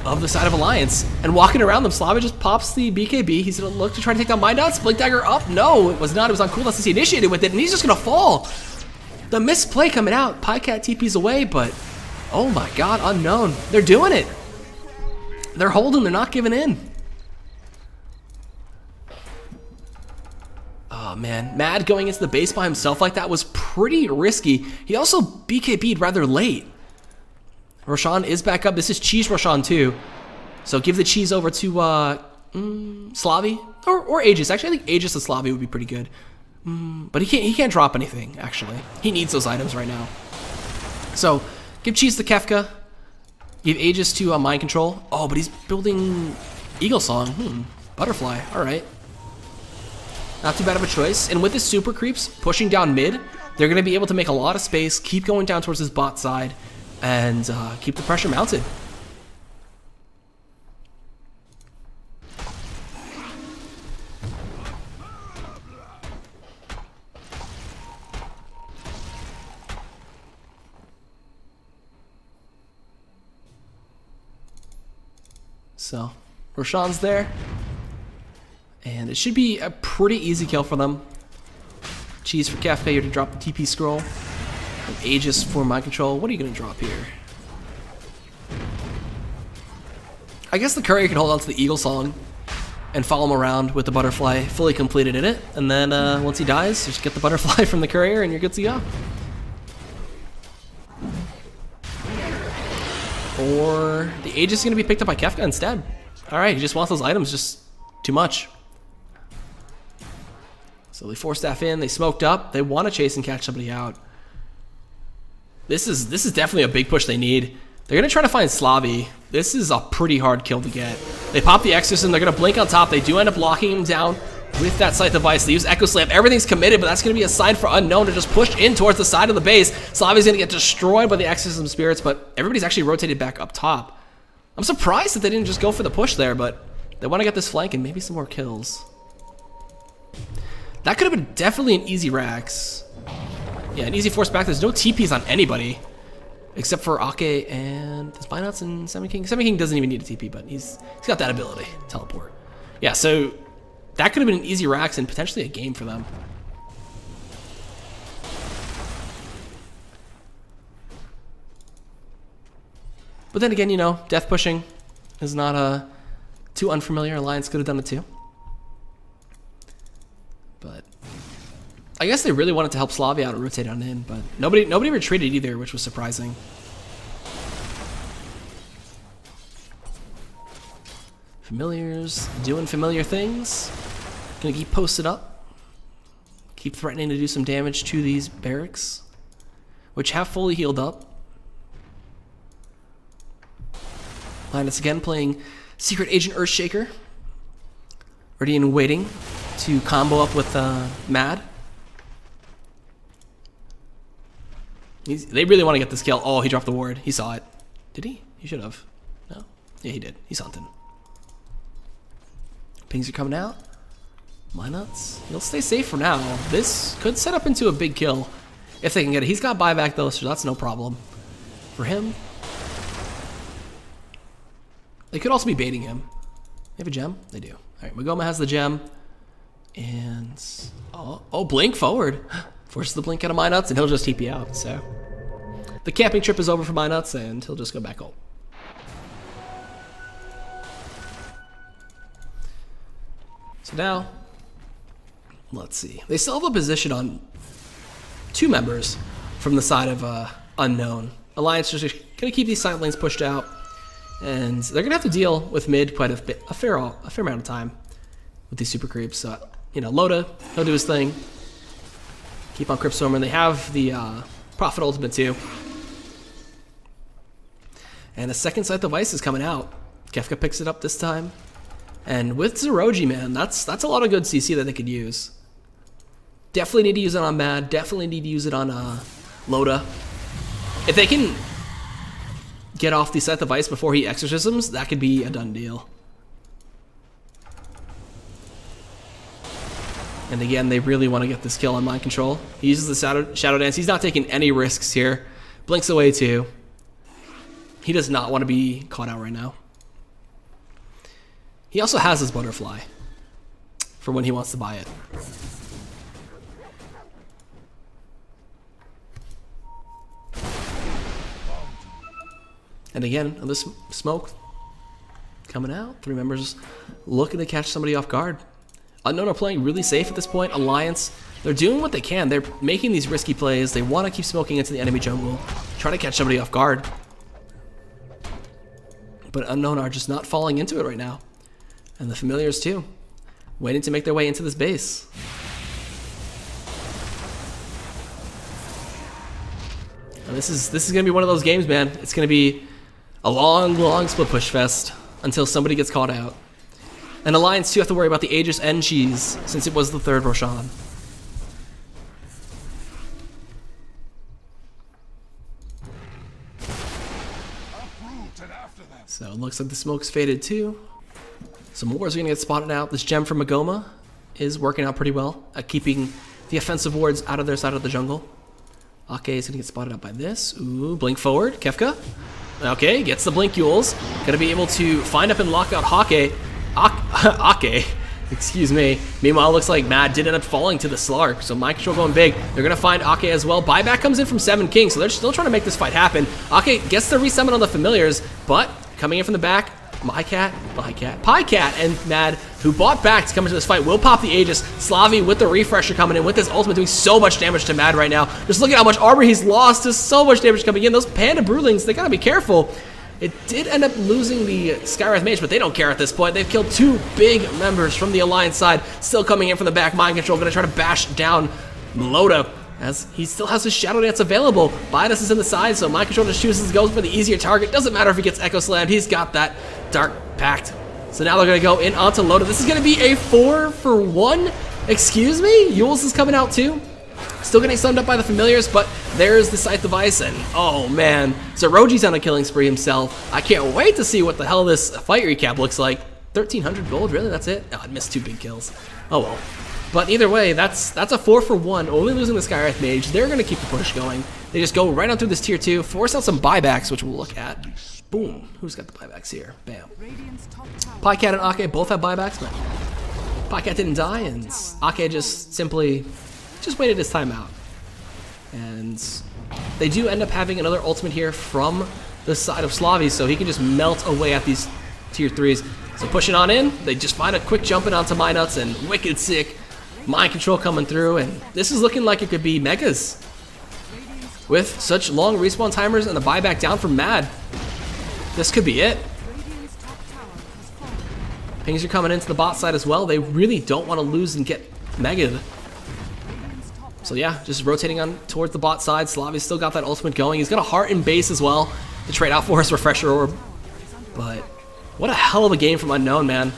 of the side of Alliance. And walking around them, Slavi just pops the BKB. He's going to look to try to take down Mind Nuts. Blink Dagger up. No, it was not. It was on cooldown since he initiated with it, and he's just going to fall. The misplay coming out. Pycat TP's away, but oh my god, Unknown. They're doing it. They're holding. They're not giving in. Oh man, Mad going into the base by himself like that was pretty risky. He also BKB'd rather late. Roshan is back up. This is Cheese Roshan too. So give the cheese over to Slavi or Aegis. Actually, I think Aegis and Slavi would be pretty good. But he can't drop anything, actually. He needs those items right now. So give cheese to Kefka. Give Aegis to Mind Control. Oh, but he's building Eagle Song. Butterfly. All right. Not too bad of a choice. And with his super creeps pushing down mid, they're going to be able to make a lot of space, keep going down towards his bot side, and keep the pressure mounted. So, Roshan's there. And it should be a pretty easy kill for them. Cheese for Kefka here to drop the TP scroll. And Aegis for Mind Control. What are you going to drop here? I guess the Courier can hold on to the Eagle Song and follow him around with the Butterfly fully completed in it. And then once he dies, just get the Butterfly from the Courier and you're good to go. Or the Aegis is going to be picked up by Kefka instead. Alright, he just wants those items just too much. So they force staff in, they smoked up, they want to chase and catch somebody out. This is definitely a big push they need. They're going to try to find Slavi. This is a pretty hard kill to get. They pop the Exorcism, they're going to blink on top, they do end up locking him down with that Scythe device. They use Echo Slam, everything's committed, but that's going to be a sign for Unknown to just push in towards the side of the base. Slavi's going to get destroyed by the Exorcism Spirits, but everybody's actually rotated back up top. I'm surprised that they didn't just go for the push there, but they want to get this flank and maybe some more kills. That could have been definitely an easy Rax. Yeah, an easy force back. There's no TPs on anybody except for Ake and the Spinots and Semi King. Semi King doesn't even need a TP, but he's got that ability, teleport. Yeah, so that could have been an easy Rax and potentially a game for them. But then again, you know, death pushing is not too unfamiliar. Alliance could have done it too. But I guess they really wanted to help Slavi out and rotate on in, but nobody retreated either, which was surprising. Familiars doing familiar things. Gonna keep posted up. Keep threatening to do some damage to these barracks, which have fully healed up. Linus again playing Secret Agent Earthshaker. Ready and waiting to combo up with Mad. They really want to get this kill. Oh, he dropped the ward. He saw it. Did he? He should have. No? Yeah, he did. He's hunting. Pings are coming out. My nuts. He'll stay safe for now. This could set up into a big kill if they can get it. He's got buyback though, so that's no problem for him. They could also be baiting him. They have a gem? They do. Alright, Magoma has the gem. And oh, blink forward. Forces the blink out of my nuts and he'll just TP out, so. The camping trip is over for my nuts and he'll just go back home. So now, let's see. They still have a position on 2 members from the side of Unknown. Alliance is just gonna keep these side lanes pushed out, and they're gonna have to deal with mid quite a fair amount of time with these super creeps. So, you know, Loda, he'll do his thing. Keep on Cryptstormer. They have the Prophet Ultimate too. And a second Scythe of Ice is coming out. Kefka picks it up this time. And with Zeroji, man, that's a lot of good CC that they could use. Definitely need to use it on Mad. Definitely need to use it on Loda. If they can get off the Scythe of Ice before he exorcisms, that could be a done deal. And again, they really want to get this kill on Mind Control. He uses the Shadow Dance. He's not taking any risks here. Blinks away too. He does not want to be caught out right now. He also has his Butterfly for when he wants to buy it. And again, this smoke coming out. 3 members looking to catch somebody off guard. Unknown are playing really safe at this point. Alliance, they're doing what they can. They're making these risky plays. They want to keep smoking into the enemy jungle, try to catch somebody off guard. But Unknown are just not falling into it right now. And the familiars too, waiting to make their way into this base. And this is gonna be one of those games, man. It's gonna be a long split push fest until somebody gets caught out. And Alliance too have to worry about the Aegis and Cheese since it was the 3rd Roshan. So it looks like the smoke's faded too. Some wars are going to get spotted out. This gem from Magoma is working out pretty well at keeping the offensive wards out of their side of the jungle. Ake is going to get spotted out by this. Ooh, blink forward. Kefka. Okay, gets the blink Yules. Going to be able to find up and lock out Hake. Ake. Excuse me. Meanwhile, it looks like Mad did end up falling to the Slark, so Mind Control going big. They're going to find Ake as well. Buyback comes in from 7 Kings, so they're still trying to make this fight happen. Ake gets the resummon on the familiars, but coming in from the back, Pycat, and Mad, who bought back to come into this fight, will pop the Aegis. Slavi with the refresher coming in with his ultimate, doing so much damage to Mad right now. Just look at how much armor he's lost. There's so much damage coming in. Those Panda Broodlings, they gotta be careful. It did end up losing the Skywrath Mage, but they don't care at this point. They've killed 2 big members from the Alliance side. Still coming in from the back. Mind Control gonna try to bash down Loda, as he still has his Shadow Dance available. Bidas is in the side, so Mind Control just chooses to go for the easier target. Doesn't matter if he gets Echo Slammed, he's got that Dark Pact. So now they're gonna go in onto Loda. This is gonna be a 4-for-1. Excuse me? Yules is coming out too. Still getting summed up by the familiars, but there's the Scythe of Ice, and oh man, Zeroji's on a killing spree himself. I can't wait to see what the hell this fight recap looks like. 1,300 gold, really? That's it? Oh, I missed 2 big kills. Oh well. But either way, that's a 4-for-1, only losing the Skywrath Mage. They're going to keep the push going. They just go right on through this tier 2, force out some buybacks, which we'll look at. Boom. Who's got the buybacks here? Bam. Pycat and Ake both have buybacks, but Pycat didn't die, and Ake just simply waited his time out. And they do end up having another ultimate here from the side of Slavi, so he can just melt away at these tier 3s. So pushing on in, they just find a quick jump in onto my nuts, and wicked sick Mind control coming through, and this is looking like it could be Megas. With such long respawn timers and the buyback down from Mad, this could be it. Pings are coming into the bot side as well. They really don't want to lose and get Mega. So yeah, just rotating on towards the bot side. Slavi's still got that ultimate going. He's got a heart in base as well to trade out for his refresher orb. But what a hell of a game from Unknown, man.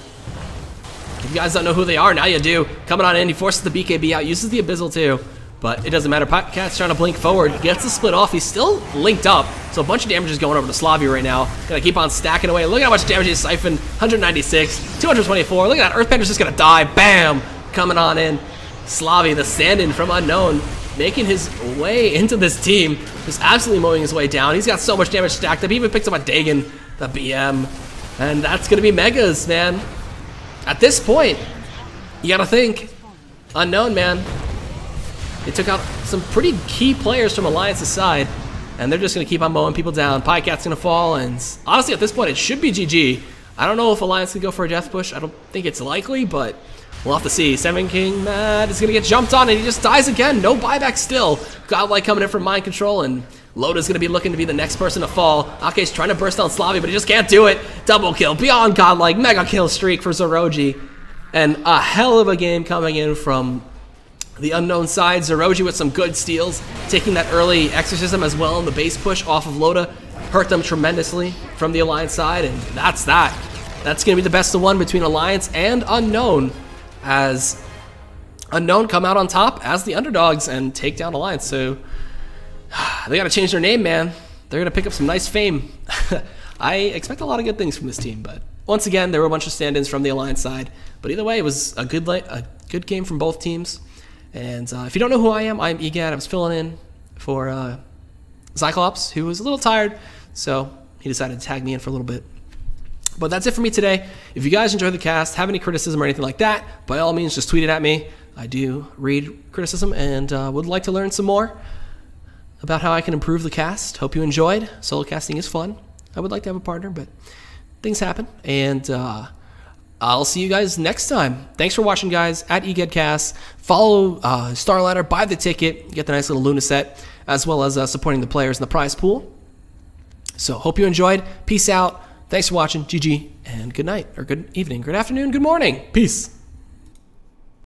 If you guys don't know who they are, now you do. Coming on in, he forces the BKB out, uses the Abyssal too. But it doesn't matter. Cat's trying to blink forward, gets the split off. He's still linked up, so a bunch of damage is going over to Slavia right now. Gonna keep on stacking away. Look at how much damage he's siphoned. 196, 224. Look at that. Earthbender's just gonna die. Bam! Coming on in. Slavia, the stand-in from Unknown, making his way into this team. Just absolutely mowing his way down. He's got so much damage stacked up. He even picks up a Dagon, the BM. And that's gonna be Megas, man. At this point, you gotta think. Unknown, man. They took out some pretty key players from Alliance's side, and they're just going to keep on mowing people down. Pycat's going to fall, and honestly, at this point, it should be GG. I don't know if Alliance can go for a death push. I don't think it's likely, but we'll have to see. Seven King Mad is going to get jumped on, and he just dies again. No buyback still. Godlike coming in from Mind Control, and Loda's going to be looking to be the next person to fall. Ake's trying to burst down Slavia, but he just can't do it. Double kill, beyond Godlike, mega kill streak for Zoroji. And a hell of a game coming in from the Unknown side. Zoroji with some good steals, taking that early exorcism as well in the base push off of Loda. Hurt them tremendously from the Alliance side, and that's that. That's going to be the best of one between Alliance and Unknown, as Unknown come out on top as the underdogs and take down Alliance. So they got to change their name, man. They're going to pick up some nice fame. I expect a lot of good things from this team, but once again, there were a bunch of stand-ins from the Alliance side. But either way, it was a good game from both teams. And if you don't know who I am, I'm EGAD. I was filling in for Cyclops, who was a little tired, so he decided to tag me in for a little bit. But that's it for me today. If you guys enjoyed the cast, have any criticism or anything like that, by all means, just tweet it at me. I do read criticism and would like to learn some more about how I can improve the cast. Hope you enjoyed. Solo casting is fun. I would like to have a partner, but things happen. And I'll see you guys next time. Thanks for watching, guys, at EGADcast. Follow Starladder, buy the ticket, get the nice little Luna set, as well as supporting the players in the prize pool. So hope you enjoyed. Peace out. Thanks for watching. GG, and good night, or good evening, good afternoon, good morning. Peace.